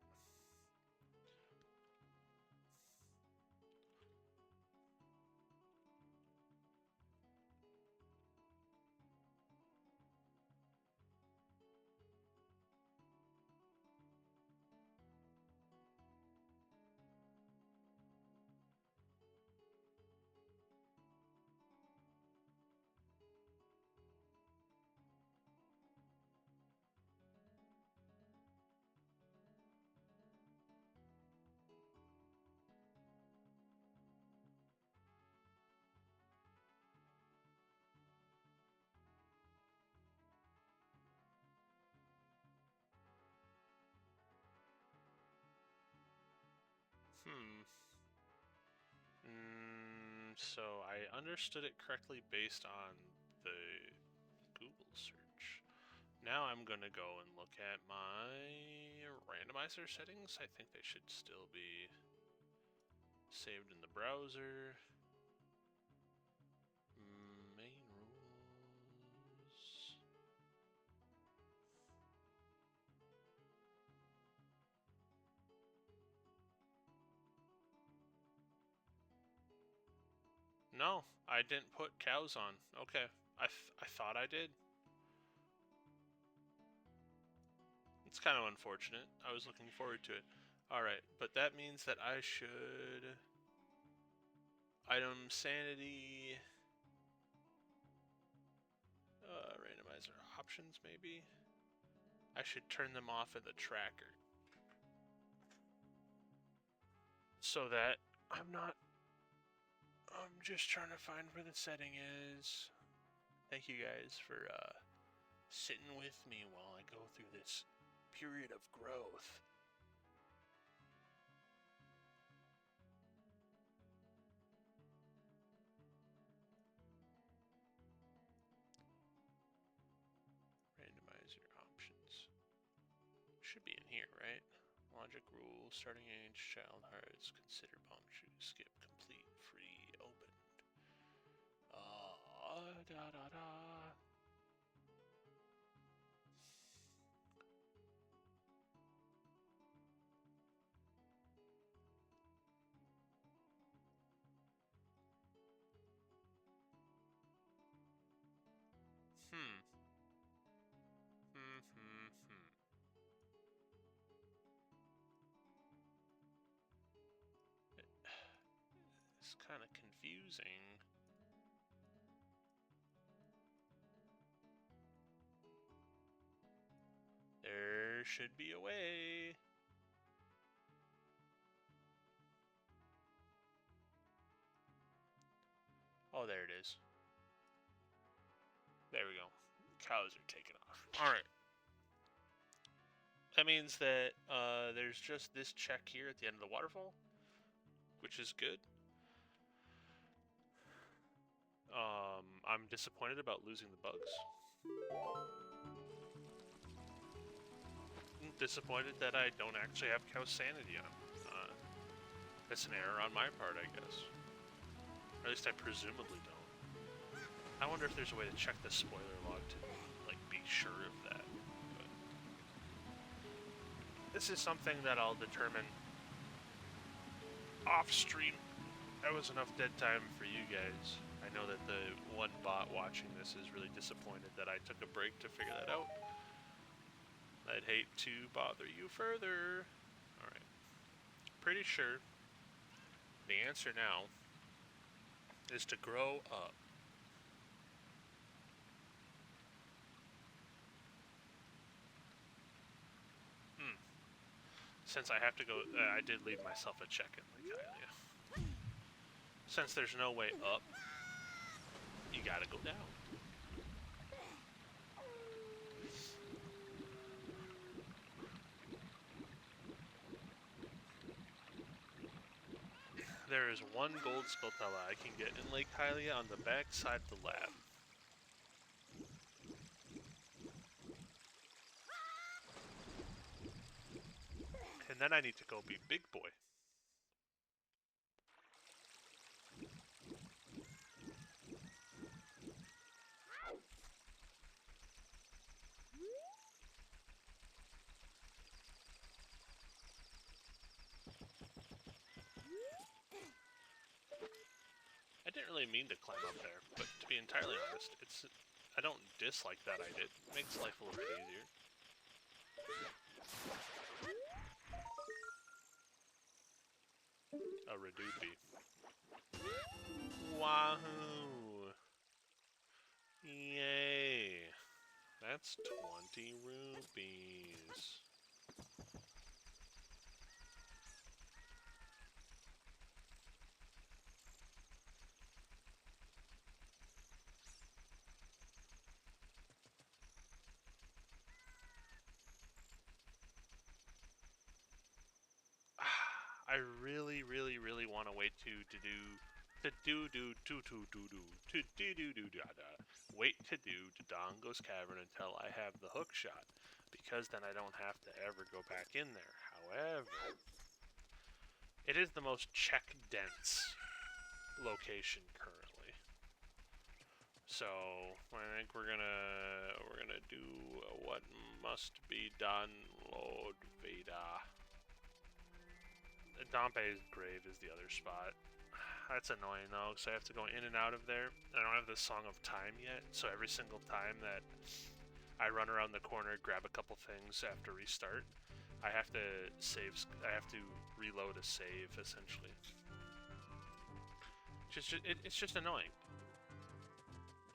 So I understood it correctly based on the Google search. Now I'm gonna go and look at my randomizer settings. I think they should still be saved in the browser. Main rules. No, I didn't put cows on. Okay, I thought I did. It's kind of unfortunate. I was looking forward to it. Alright, but that means that I should... Item sanity... randomizer options, maybe? I should turn them off in the tracker. So that I'm not... I'm just trying to find where the setting is. Thank you guys for sitting with me while I go through this period of growth. Randomizer options. Should be in here, right? Logic rule, starting age, child hearts, consider boundary, skip, complete, free, opened. Da da da. It's kind of confusing. There should be a way. Oh, there it is. There we go. Cows are taken off. Alright. That means that there's just this check here at the end of the waterfall, which is good. I'm disappointed about losing the bugs. I'm disappointed that I don't actually have cow sanity on. That's an error on my part, I guess. Or at least I presumably don't. I wonder if there's a way to check the spoiler log to, like, be sure of that. But this is something that I'll determine off-stream. That was enough dead time for you guys. I know that the one bot watching this is really disappointed that I took a break to figure that out. I'd hate to bother you further. Alright. Pretty sure the answer now is to grow up. Since I have to go, I did leave myself a check-in, like Hylia. Since there's no way up, you gotta go down. There is one gold Spotella I can get in Lake Hylia on the back side of the lab. And then I need to go be big boy. I didn't really mean to climb up there, but to be entirely honest, I don't dislike that I did. It makes life a little bit easier. A Redoopy. Wahoo! Yay! That's 20 rupees. I really want to wait wait to do Dodongo's Cavern until I have the hook shot, because then I don't have to ever go back in there. However, it is the most check-dense location currently. So I think we're gonna do what must be done, Lord Vader. Dompe's grave is the other spot. That's annoying though, because I have to go in and out of there. I don't have the Song of Time yet, so every single time that I run around the corner, grab a couple things after restart, I have to reload a save, essentially. It's just annoying.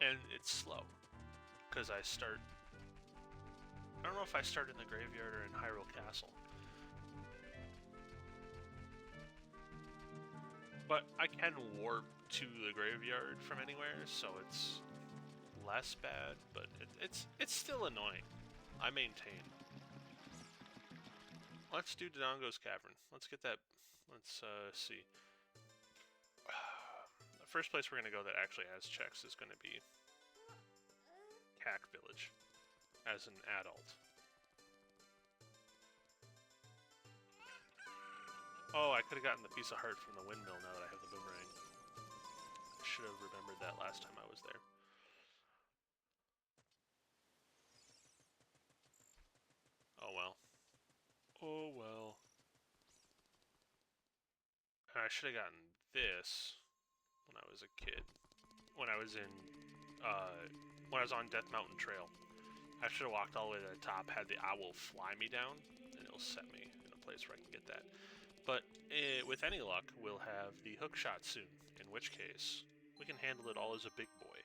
And it's slow, because I don't know if I start in the graveyard or in Hyrule Castle. But I can warp to the graveyard from anywhere, so it's less bad, but it's still annoying. I maintain. Let's do Dodongo's Cavern. Let's get that. Let's see. The first place we're going to go that actually has checks is going to be Cack Village as an adult. Oh, I could have gotten the piece of heart from the windmill now that I have the boomerang. I should have remembered that last time I was there. Oh well. Oh well. I should have gotten this when I was a kid. When I was on Death Mountain Trail. I should have walked all the way to the top, had the owl fly me down, and it'll set me in a place where I can get that. But with any luck, we'll have the hook shot soon, in which case we can handle it all as a big boy.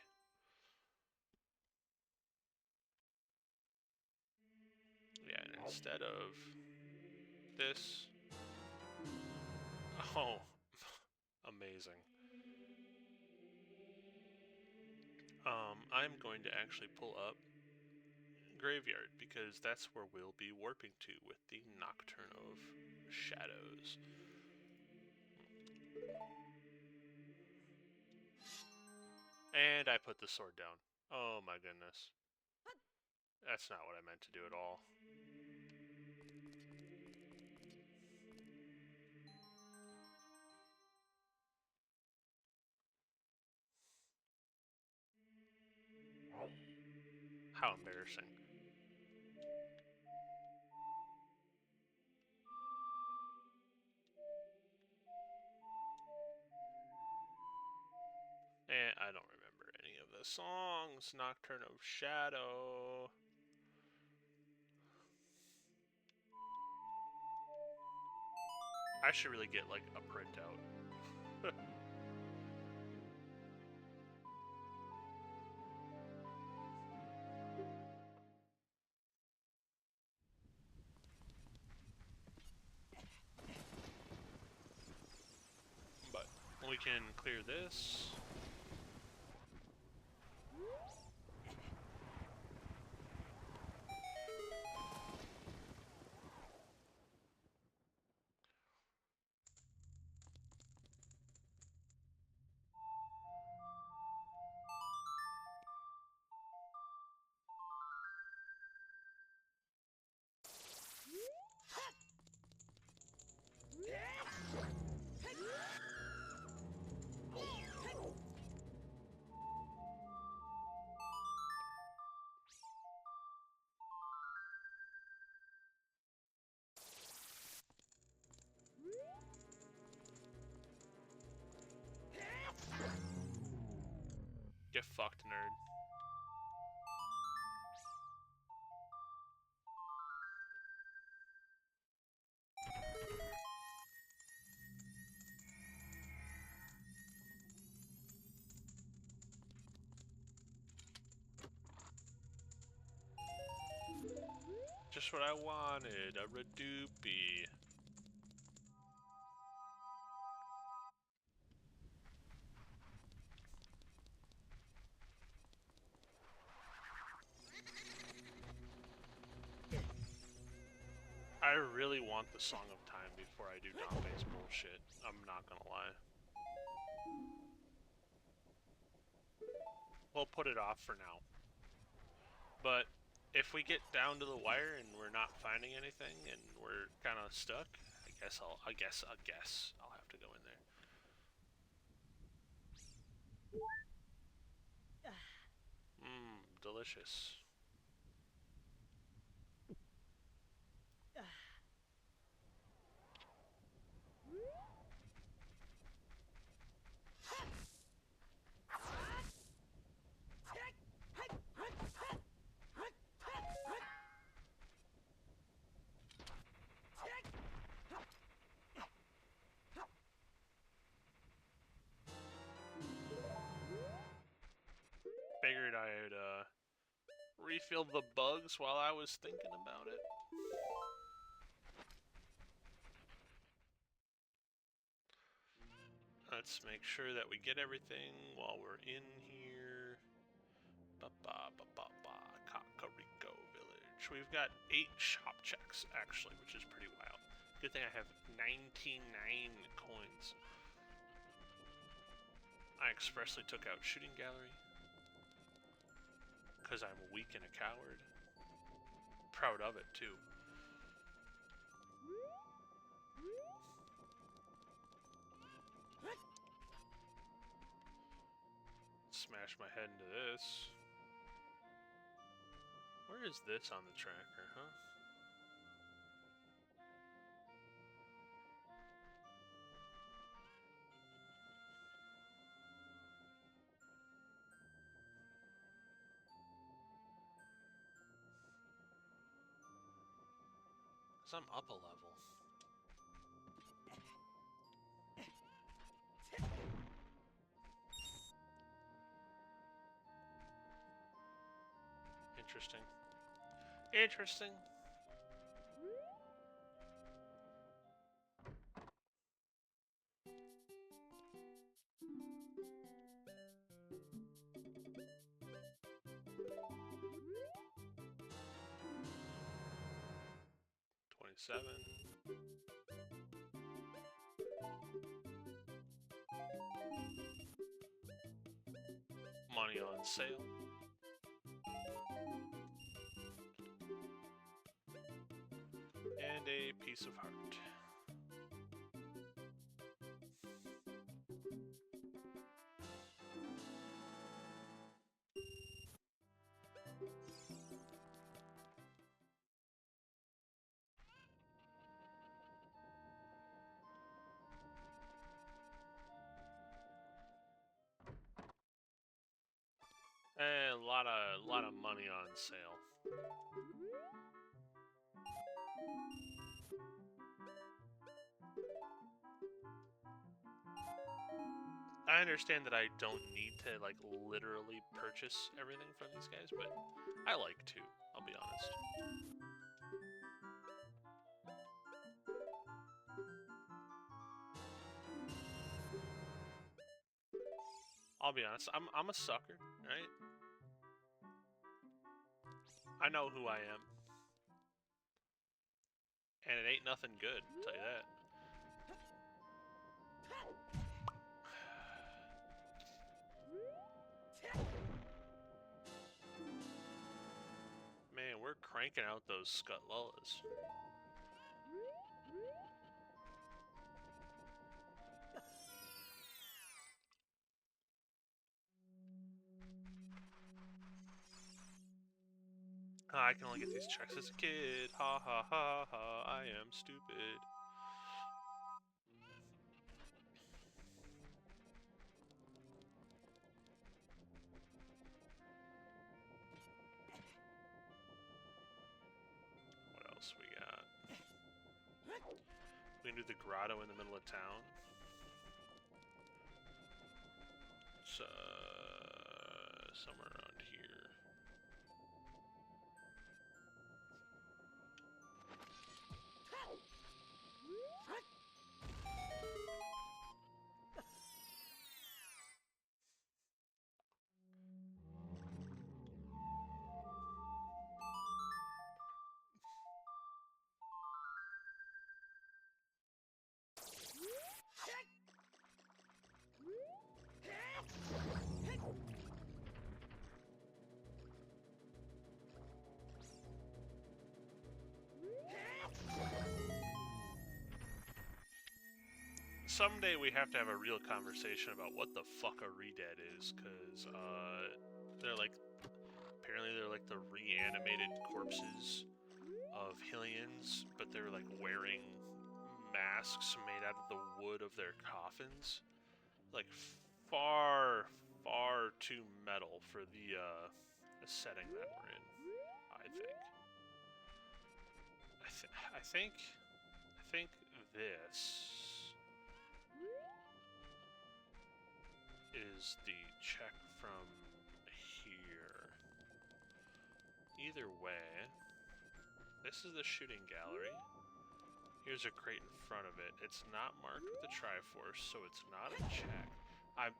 Yeah, and instead of this... Oh, amazing. I'm going to actually pull up Graveyard, because that's where we'll be warping to with the Nocturne of Shadows. And I put the sword down. Oh my goodness. That's not what I meant to do at all. How embarrassing. And I don't remember any of the songs. Nocturne of Shadow. I should really get like a printout. But we can clear this. Get fucked, nerd. Just what I wanted, a Redoopy. I really want the Song of Time before I do Dante's bullshit. I'm not gonna lie. We'll put it off for now. But if we get down to the wire and we're not finding anything and we're kind of stuck, I guess I'll have to go in there. Mmm, delicious. Figured I'd refill the bugs while I was thinking about it. Let's make sure that we get everything while we're in here. Kakariko Village. We've got 8 shop checks, actually, which is pretty wild. Good thing I have 99 coins. I expressly took out Shooting Gallery because I'm weak and a coward. Proud of it, too. Smash my head into this. Where is this on the tracker, huh? Because I'm up a level. interesting. Interesting. Money on sale. And a piece of heart. And a lot of money on sale. I understand that I don't need to like literally purchase everything from these guys, but I like to, I'll be honest. I'll be honest, I'm a sucker, right? I know who I am. And it ain't nothing good, I'll tell you that. Man, we're cranking out those Scutlullas. I can only get these checks as a kid. Ha ha ha ha, I am stupid. What else we got? We can do the grotto in the middle of town. It's somewhere around here. Someday we have to have a real conversation about what the fuck a re-dead is, because they're like, apparently they're like the reanimated corpses of Hylians, but they're like wearing masks made out of the wood of their coffins. Like far, far too metal for the setting that we're in, I think. I think this is the check from here. Either way, this is the shooting gallery. Here's a crate in front of it. It's not marked with the Triforce, so it's not a check. I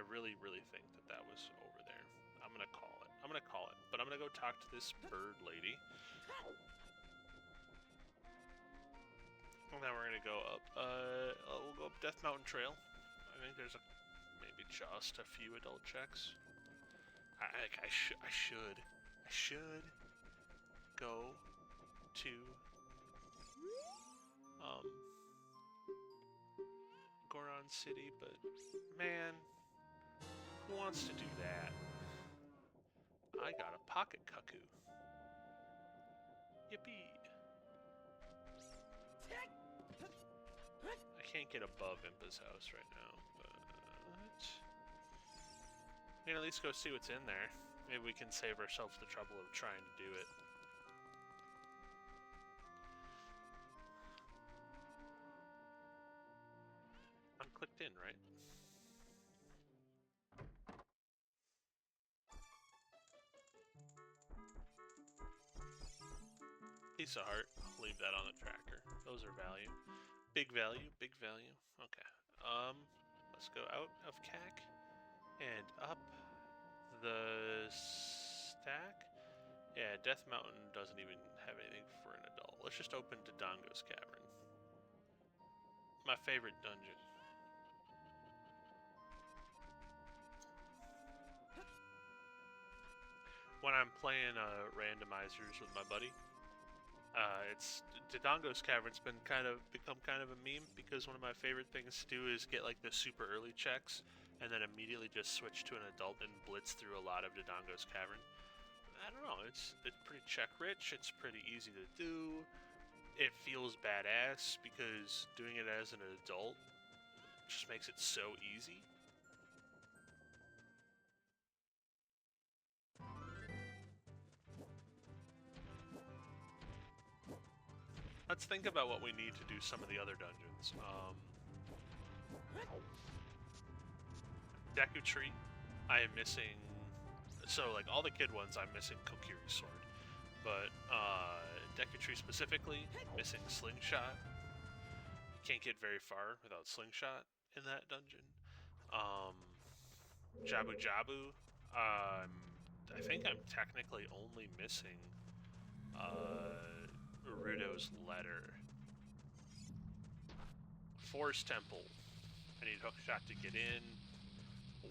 really, really think that was over there. I'm gonna call it. But I'm gonna go talk to this bird lady. And then we're gonna go up, we'll go up Death Mountain Trail. I think there's maybe just a few adult checks. I should go to, Goron City, but man, who wants to do that? I got a pocket cuckoo. Yippee! I can't get above Impa's house right now, but we can at least go see what's in there. Maybe we can save ourselves the trouble of trying to do it. I'm clicked in, right? piece of heart. I'll leave that on the tracker. Those are value. Big value, big value. Okay. Let's go out of CAC and up the stack. Yeah, Death Mountain doesn't even have anything for an adult. Let's just open Dodongo's Cavern. My favorite dungeon. When I'm playing randomizers with my buddy, it's Dodongo's Cavern's been become kind of a meme because one of my favorite things to do is get like the super early checks and then immediately just switch to an adult and blitz through a lot of Dodongo's Cavern. I don't know, it's pretty check rich, it's pretty easy to do. It feels badass because doing it as an adult just makes it so easy. Let's think about what we need to do some of the other dungeons. Deku Tree, I am missing... So, like, all the kid ones, I'm missing Kokiri's sword. But, Deku Tree specifically, missing Slingshot. Can't get very far without Slingshot in that dungeon. Jabu Jabu, I think I'm technically only missing, Rudo's Letter. Forest Temple, I need Hookshot to get in.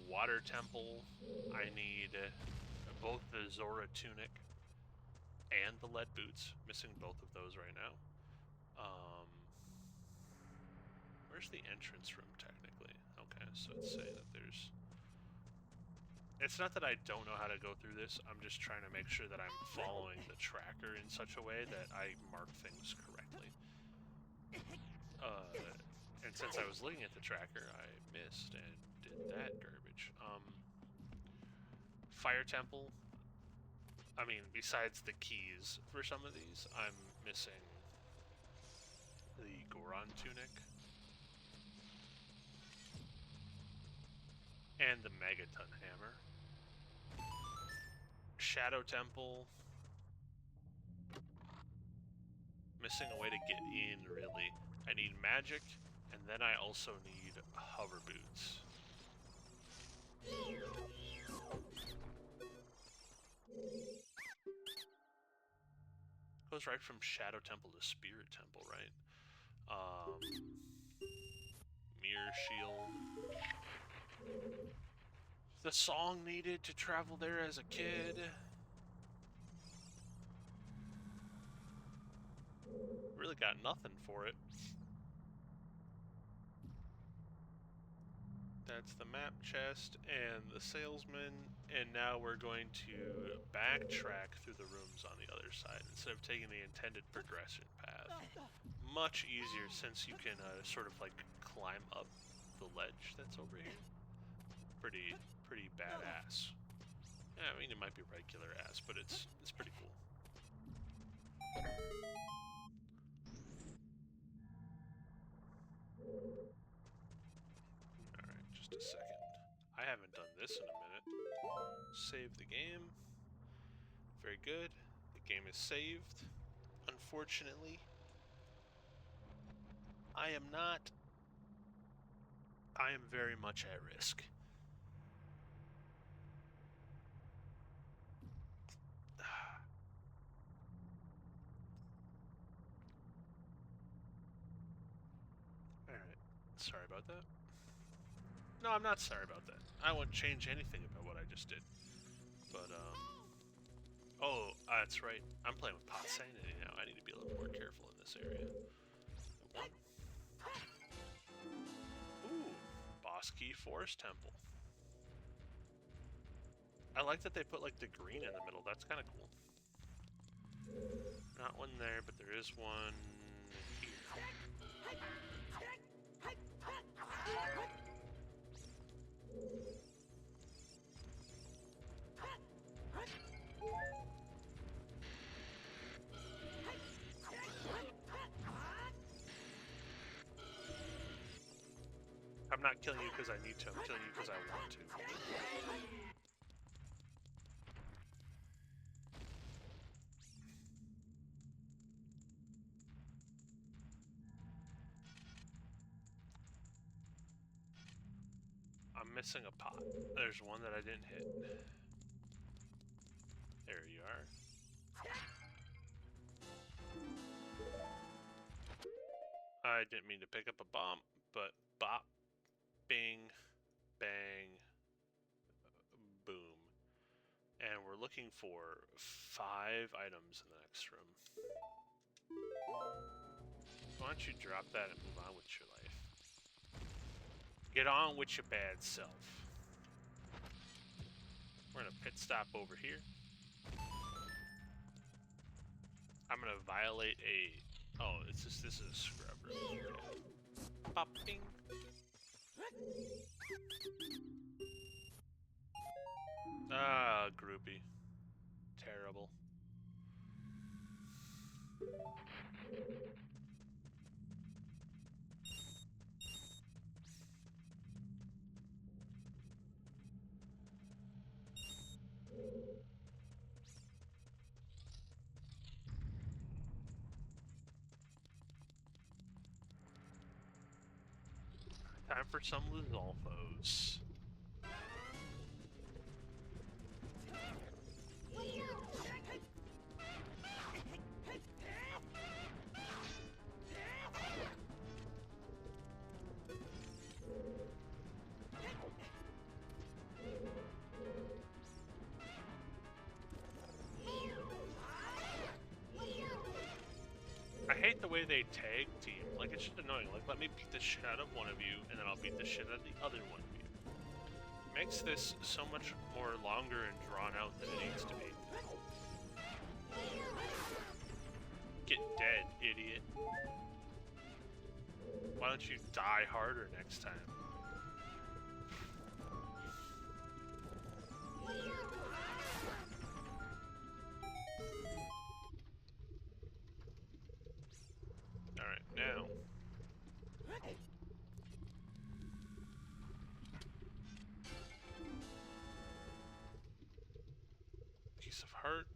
Water Temple, I need both the Zora Tunic and the Lead Boots. Missing both of those right now. Where's the entrance room, technically? Okay, so it's saying that there's... It's not that I don't know how to go through this, I'm just trying to make sure that I'm following the tracker in such a way that I mark things correctly. And since I was looking at the tracker, I missed and did that garbage. Fire Temple. I mean, besides the keys for some of these, I'm missing the Goron Tunic. And the Megaton Hammer. Shadow Temple. Missing a way to get in, really. I need magic, and then I also need hover boots. Goes right from Shadow Temple to Spirit Temple, right? Mirror Shield. The song needed to travel there as a kid. Really got nothing for it. That's the map chest and the salesman, and now we're going to backtrack through the rooms on the other side instead of taking the intended progression path. Much easier since you can sort of like climb up the ledge that's over here. Pretty badass. Yeah, I mean, it might be regular ass, but it's pretty cool. Alright, just a second. I haven't done this in a minute. Save the game. Very good. The game is saved. Unfortunately, I am not. I am very much at risk. Alright. Sorry about that. No, I'm not sorry about that. I won't change anything about what I just did. But, oh, that's right. I'm playing with Pot Sanity now. I need to be a little more careful in this area. Ooh, Boss Key Forest Temple. I like that they put, like, the green in the middle. That's kind of cool. Not one there, but there is one here. I'm not killing you because I need to, I'm killing you because I want to. missing a pot. There's one that I didn't hit. There you are. I didn't mean to pick up a bomb, but bop, bing, bang, boom. And we're looking for 5 items in the next room. Why don't you drop that and move on with your life? Get on with your bad self. We're gonna pit stop over here. I'm gonna violate a... Oh, it's just, this is a scrub room. Okay. Popping. Ah, groupie. Terrible. Time for some Lizolfos. I hate the way they tag team. Like, it's just annoying. Like, let me beat the shit out of one of you, and then I'll beat the shit out of the other one of you. Makes this so much more longer and drawn out than it needs to be. Get dead, idiot. Why don't you die harder next time? Alright, now. Piece of heart.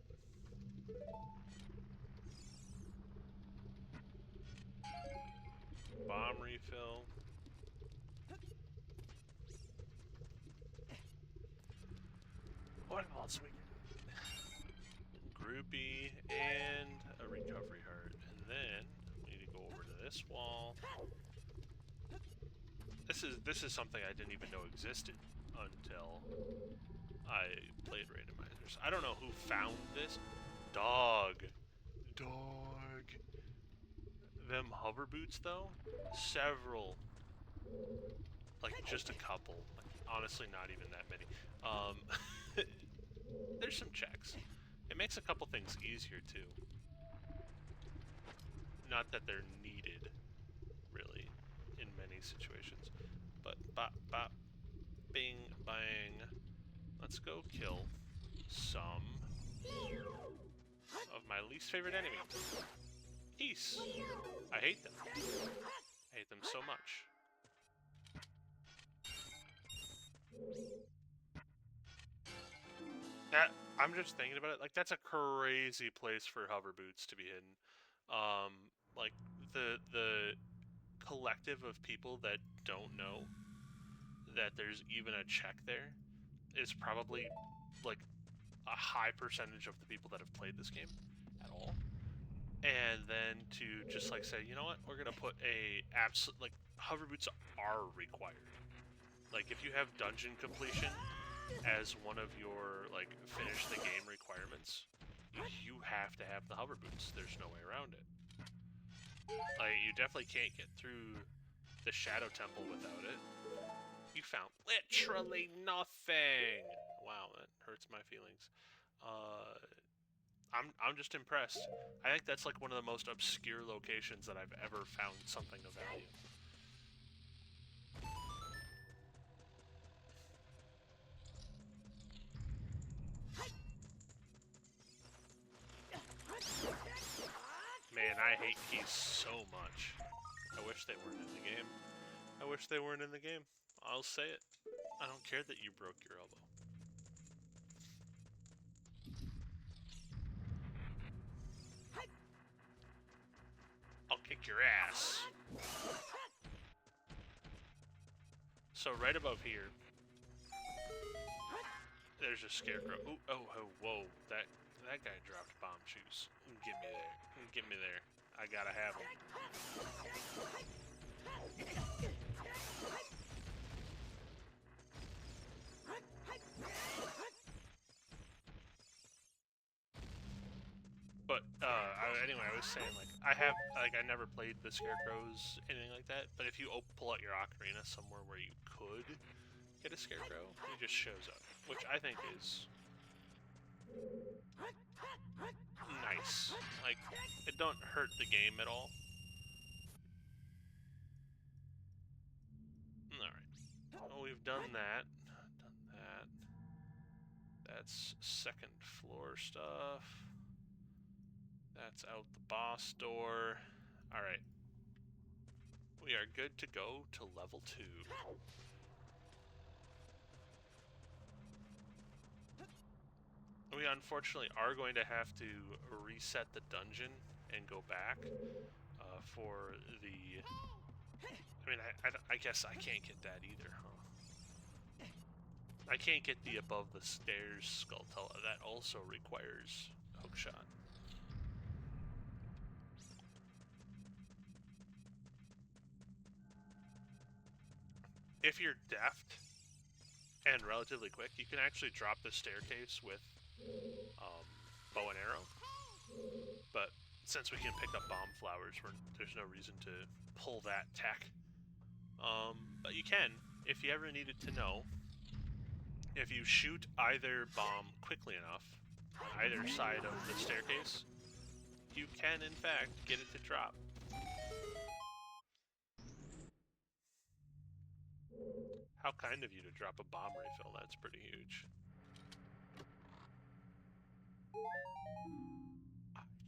Bomb refill. What else we get? Groupie and a recovery heart. And then we need to go over to this wall. This is something I didn't even know existed until I played randomizers. I don't know who found this. Dog. Them hover boots though? Several. Like just a couple. Like, honestly not even that many. There's some checks. It makes a couple things easier too. Not that they're needed, really, in many situations. But bop, bop, bing, bang. Let's go kill some of my least favorite enemies. Geese. I hate them. I hate them so much. I'm just thinking about it. Like, that's a crazy place for hover boots to be hidden. Like the collective of people that don't know that there's even a check there is probably like a high percentage of the people that have played this game at all. And then to just like say, you know what, we're gonna put a absolute, like, hover boots are required. Like, if you have dungeon completion as one of your like finish the game requirements, you have to have the hover boots. There's no way around it. Like, you definitely can't get through the Shadow Temple without it. You found literally nothing. Wow, that hurts my feelings. I'm just impressed. I think that's like one of the most obscure locations that I've ever found something of value. Man, I hate keys so much. I wish they weren't in the game. I wish they weren't in the game. I'll say it. I don't care that you broke your elbow. I'll kick your ass. So right above here There's a scarecrow. Ooh, oh, whoa. That guy dropped bomb shoes. Get me there. Get me there. I gotta have him. But, anyway, I was saying, like, I never played the scarecrows, anything like that, but if you pull out your Ocarina somewhere where you could get a scarecrow, he just shows up, which I think is nice. Like, it don't hurt the game at all. Alright. Well, we've done that. That's second floor stuff. That's out the boss door. Alright. We are good to go to level 2. We unfortunately are going to have to reset the dungeon and go back for the... I mean, I guess I can't get that either, huh? I can't get the above the stairs Skulltula. That also requires hookshot. If you're deft and relatively quick, you can actually drop the staircase with bow and arrow. But since we can pick up bomb flowers, there's no reason to pull that tech. But you can, if you ever needed to know, if you shoot either bomb quickly enough on either side of the staircase, you can, in fact, get it to drop. How kind of you to drop a bomb refill, that's pretty huge.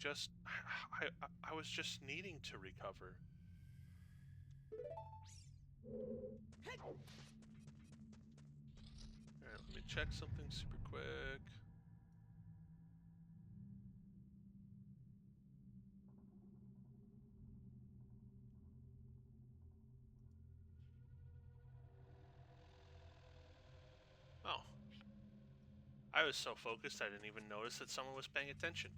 I was just needing to recover. Alright, let me check something super quick. Oh. I was so focused I didn't even notice that someone was paying attention.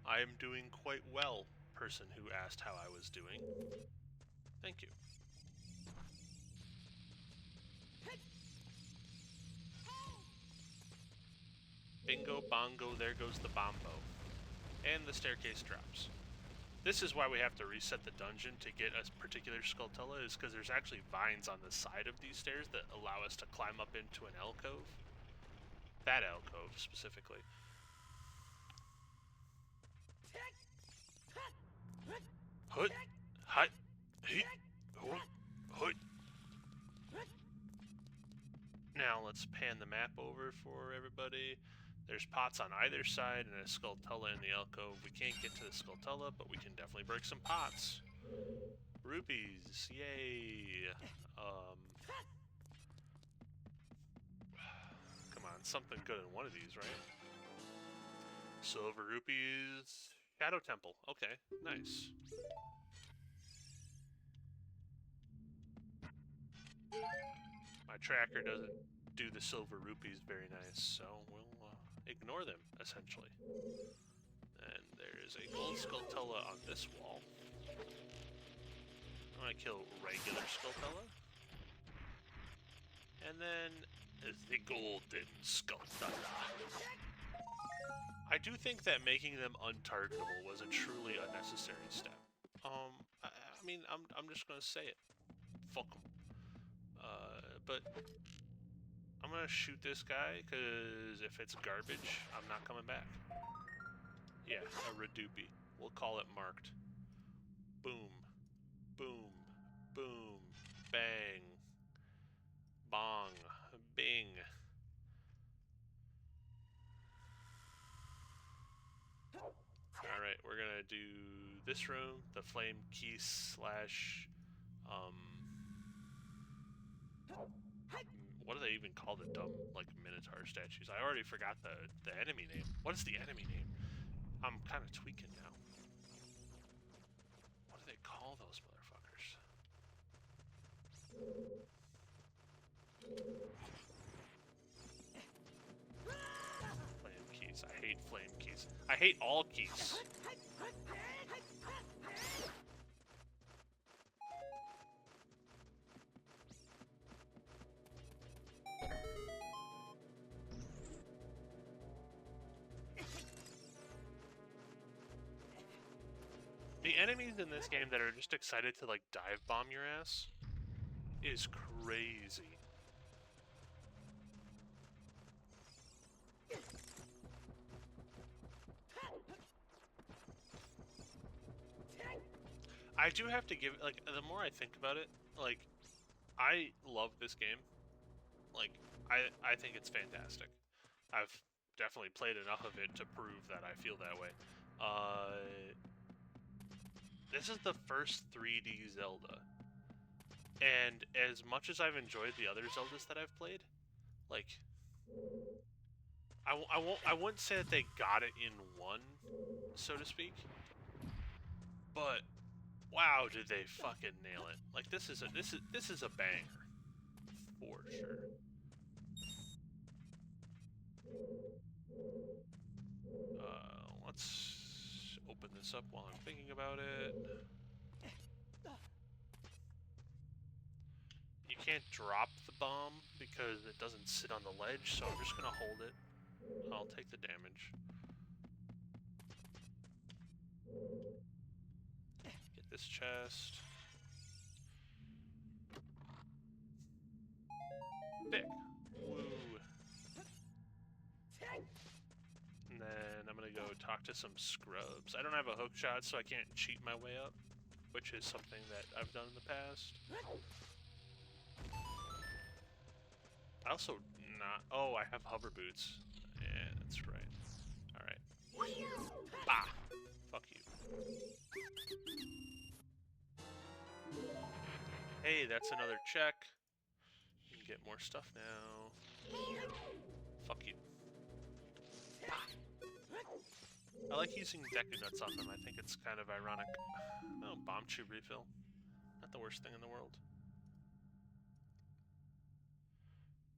I am doing quite well, person who asked how I was doing. Thank you. Bingo, bongo, there goes the bombo. And the staircase drops. This is why we have to reset the dungeon to get a particular Skulltula, is because there's actually vines on the side of these stairs that allow us to climb up into an alcove. That alcove, specifically. Hut, hut, hut, hut. Now let's pan the map over for everybody. There's pots on either side and a Skulltula in the alcove. We can't get to the Skulltula, but we can definitely break some pots. Rupees, yay! Come on, something good in one of these, right? Silver rupees, Shadow Temple. Okay, nice. My tracker doesn't do the silver rupees very nice, so we'll ignore them, essentially. And there is a gold Skulltula on this wall. I'm gonna kill regular Skulltula. And then the golden Skulltula. I do think that making them untargetable was a truly unnecessary step. I mean, I'm just gonna say it. Fuck them. But I'm gonna shoot this guy, because if it's garbage, I'm not coming back. Yeah, a Redoopy. We'll call it marked. Boom. Boom. Boom. Bang. Bong. Bing. Alright, we're gonna do this room, the flame key slash, what do they even call the dumb, like, Minotaur statues? I already forgot the enemy name. What is the enemy name? I'm kind of tweaking now. What do they call those motherfuckers? hate flame keys. I hate all keys. The enemies in this game that are just excited to, like, dive bomb your ass is crazy. I do have to give, like, the more I think about it, like, I love this game. Like, I think it's fantastic. I've definitely played enough of it to prove that I feel that way. This is the first 3D Zelda. And as much as I've enjoyed the other Zeldas that I've played, like, I wouldn't say that they got it in one, so to speak. But wow, did they fucking nail it? Like, this is a banger for sure. Let's open this up while I'm thinking about it. You can't drop the bomb because it doesn't sit on the ledge, so I'm just gonna hold it. I'll take the damage. Get this chest. Thick. Woo. And then I'm gonna go talk to some scrubs. I don't have a hook shot, so I can't cheat my way up, which is something that I've done in the past. I also not... Oh, I have hover boots. Yeah, that's right. Alright. Ah! Fuck you. Hey, that's another check. You can get more stuff now. Fuck you. I like using Deku Nuts on them. I think it's kind of ironic. Oh, bomb tube refill. Not the worst thing in the world.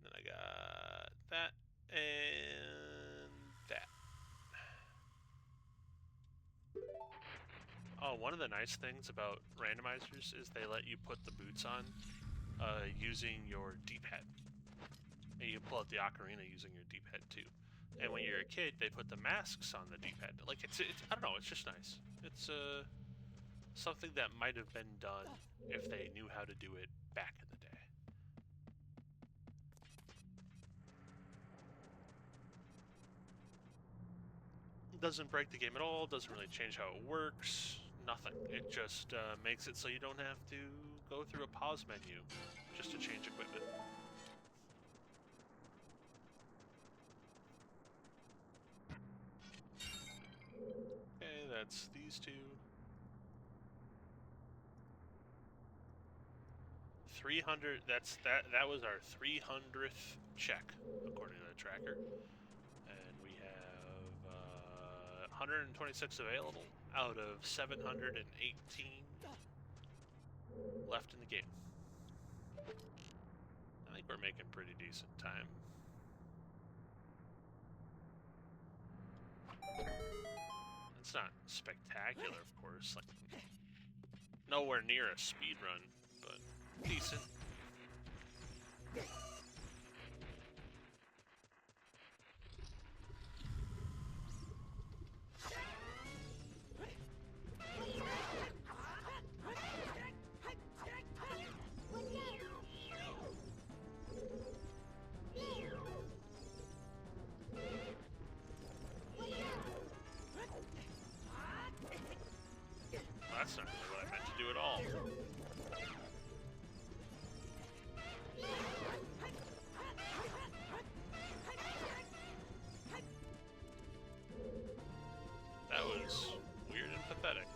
Then I got that and that. Oh, one of the nice things about randomizers is they let you put the boots on using your D-pad. And you pull out the Ocarina using your D-pad too. And when you're a kid, they put the masks on the D-pad. Like, it's I don't know, it's just nice. It's something that might have been done if they knew how to do it back in the day. It doesn't break the game at all, doesn't really change how it works, nothing. It just makes it so you don't have to go through a pause menu just to change equipment. Okay, that's these two. 300, that was our 300th check, according to the tracker. And we have 126 available out of 718 left in the game. I think we're making pretty decent time. It's not spectacular, of course, like nowhere near a speed run, but decent. That's not really what I meant to do at all. That was weird and pathetic.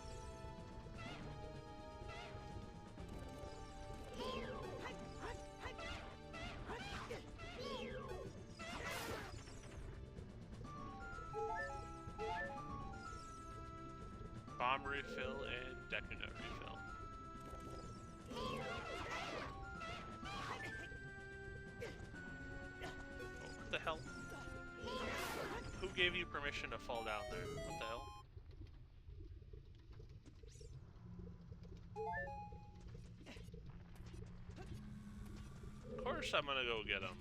Bomb refill and Deku Nut refill. Oh, what the hell? Who gave you permission to fall down there? What the hell? Of course I'm gonna go get him.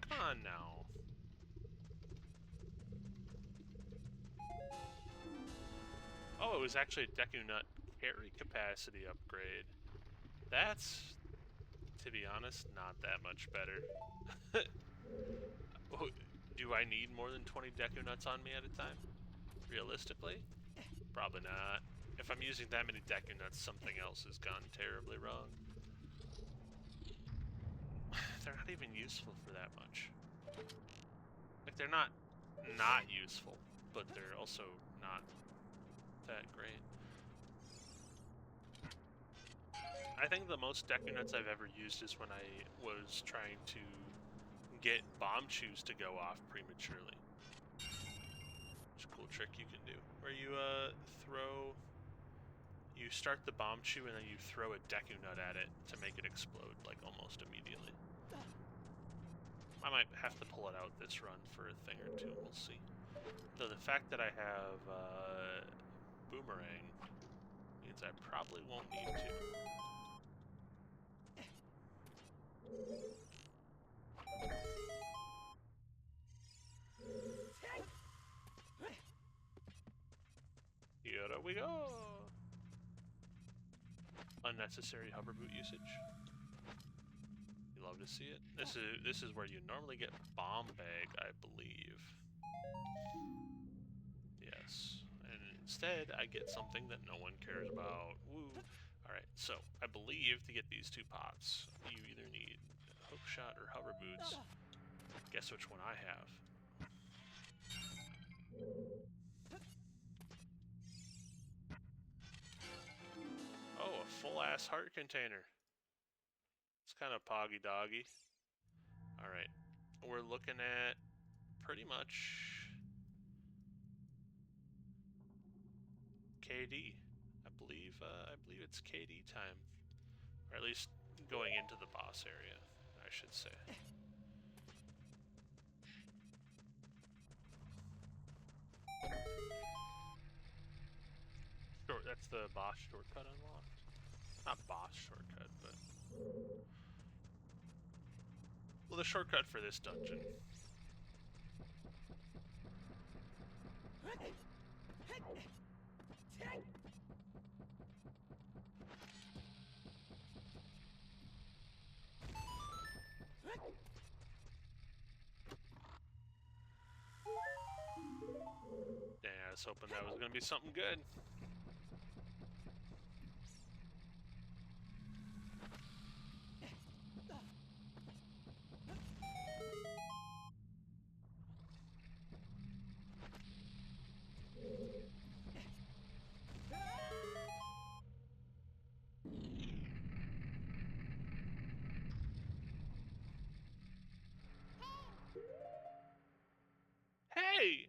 Come on now. Oh, it was actually a Deku Nut carry capacity upgrade. That's, to be honest, not that much better. Do I need more than 20 Deku Nuts on me at a time? Realistically? Probably not. If I'm using that many Deku Nuts, something else has gone terribly wrong. They're not even useful for that much. Like, they're not useful, but they're also not that great. I think the most Deku Nuts I've ever used is when I was trying to get bomb chews to go off prematurely. It's a cool trick you can do. Where you you start the bomb chew and then you throw a Deku Nut at it to make it explode, like, almost immediately. I might have to pull it out this run for a thing or two, we'll see. Though the fact that I have Boomerang means I probably won't need to. Here we go! Unnecessary hover boot usage. You love to see it. This is where you normally get Bomb Bag, I believe. Yes. And instead, I get something that no one cares about. Woo! Alright, so, I believe to get these 2 pots, you either need Hookshot or Hover Boots. Guess which one I have. Oh, a full-ass heart container. It's kind of poggy-doggy. Alright, we're looking at pretty much KD. I believe it's KD time. Or at least going into the boss area, I should say. Sure, that's the boss shortcut unlocked. Not boss shortcut, but... well, the shortcut for this dungeon. Yeah, I was hoping that was gonna be something good. Hey!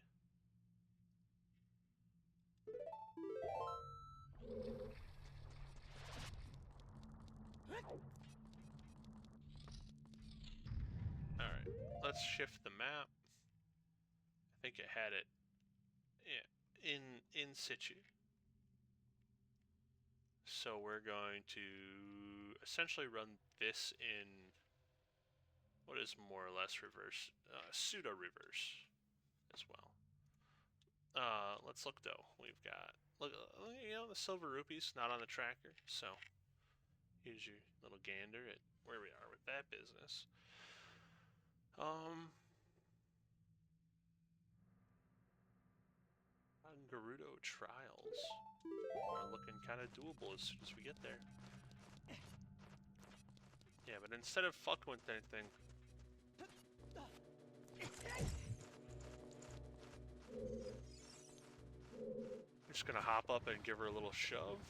Alright, let's shift the map. I think it had it, yeah, in situ. So we're going to essentially run this in what is more or less reverse, pseudo-reverse as well. Let's look though. We've got, look, you know, the silver rupees not on the tracker, so here's your little gander at where we are with that business. Gerudo trials are looking kind of doable as soon as we get there. Yeah, but instead of fucking with anything, I'm just gonna hop up and give her a little shove.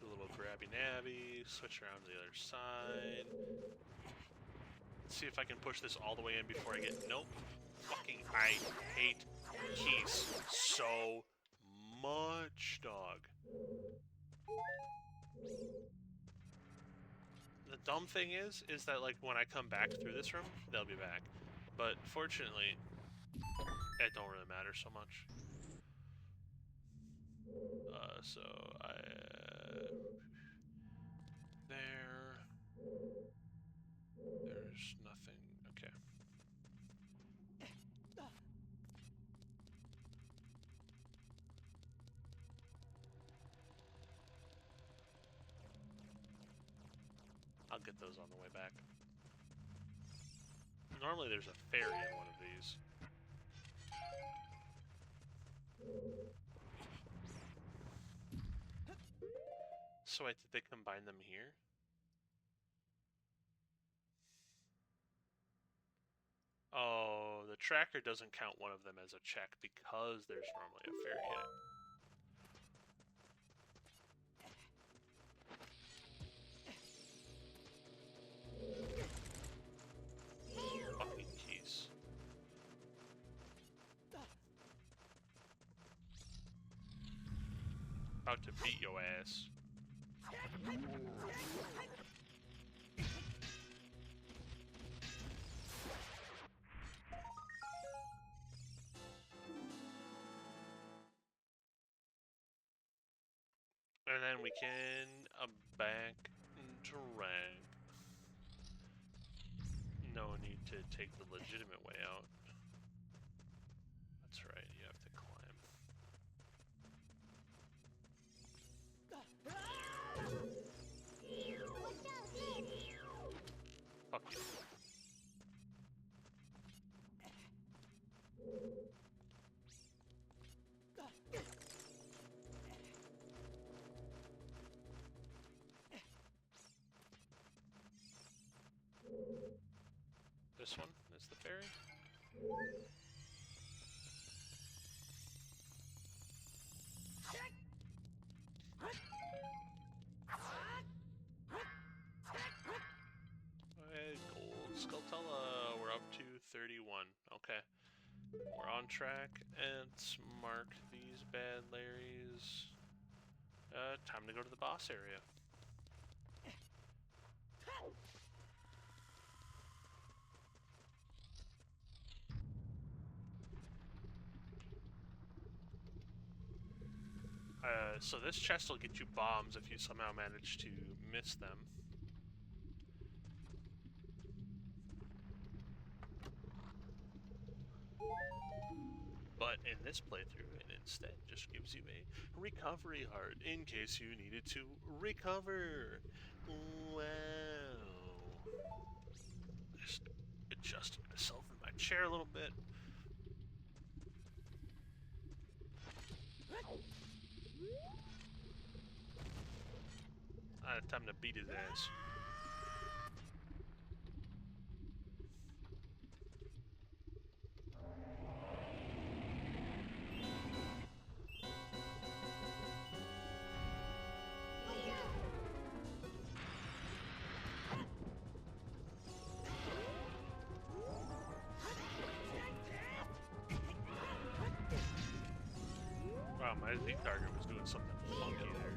Do a little grabby nabby, switch around to the other side. Let's see if I can push this all the way in before I get... nope. Fucking, I hate keys so much, dog. The dumb thing is that like when I come back through this room, they'll be back. But fortunately, it don't really matter so much. So there's nothing. Okay. I'll get those on the way back. Normally there's a fairy in one of these. So wait, did they combine them here? Oh, the tracker doesn't count one of them as a check because there's normally a fairy in it. Fucking keys. About to beat your ass. And then we can back drag. No need to take the legitimate way out. That's right, you have to climb. Fuck you. This one is the fairy. Gold Skulltula, we're up to 31. Okay. We're on track. Let's mark these bad Larrys. Time to go to the boss area. So this chest will get you bombs if you somehow manage to miss them. But in this playthrough, it instead just gives you a recovery heart in case you needed to recover. Wow. Just adjusting myself in my chair a little bit. Time to beat his ass. Wow, my Z target was doing something funky there.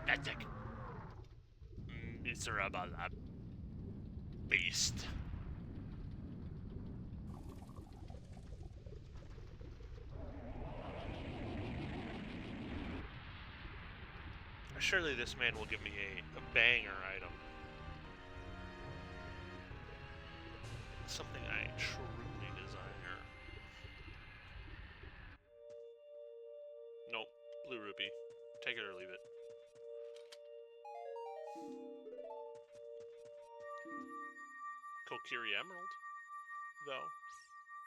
Pathetic. Miserable beast. Surely this man will give me a banger item. Something I truly desire. Nope. Blue rupee. Take it or leave it. Kokiri Emerald, though.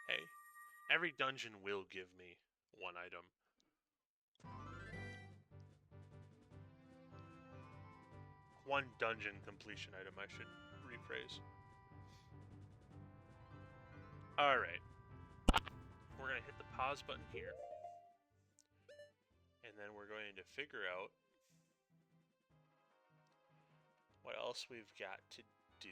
Hey, every dungeon will give me one item. one dungeon completion item, I should rephrase. Alright. We're going to hit the pause button here. And then we're going to figure out what else we've got to do.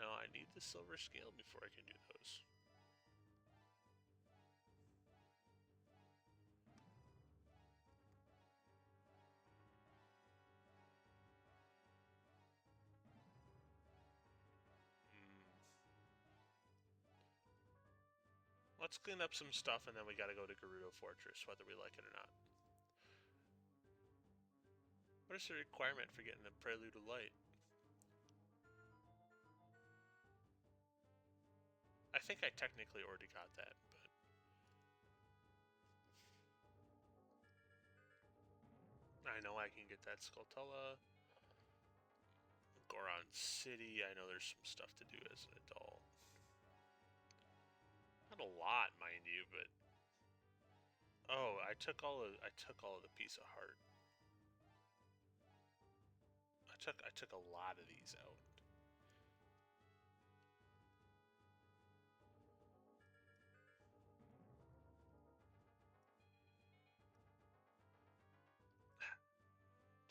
No, I need the silver scale before I can do those. Let's clean up some stuff, and then we gotta go to Gerudo Fortress, whether we like it or not. What is the requirement for getting the Prelude of Light? I think I technically already got that, but... I know I can get that Skulltula. Goron City, I know there's some stuff to do as an adult. Not a lot, mind you, but... Oh, I took all of the piece of heart. I took a lot of these out.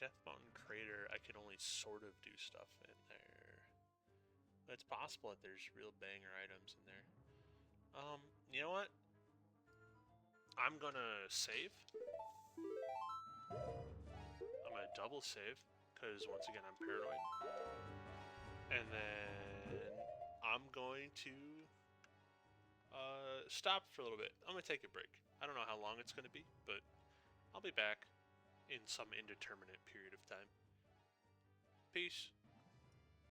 Death Mountain Crater, I can only sort of do stuff in there. But it's possible that there's real banger items in there. You know what? I'm gonna save. I'm gonna double save, because once again I'm paranoid. And then I'm going to stop for a little bit. I'm gonna take a break. I don't know how long it's gonna be, but I'll be back in some indeterminate period of time. Peace.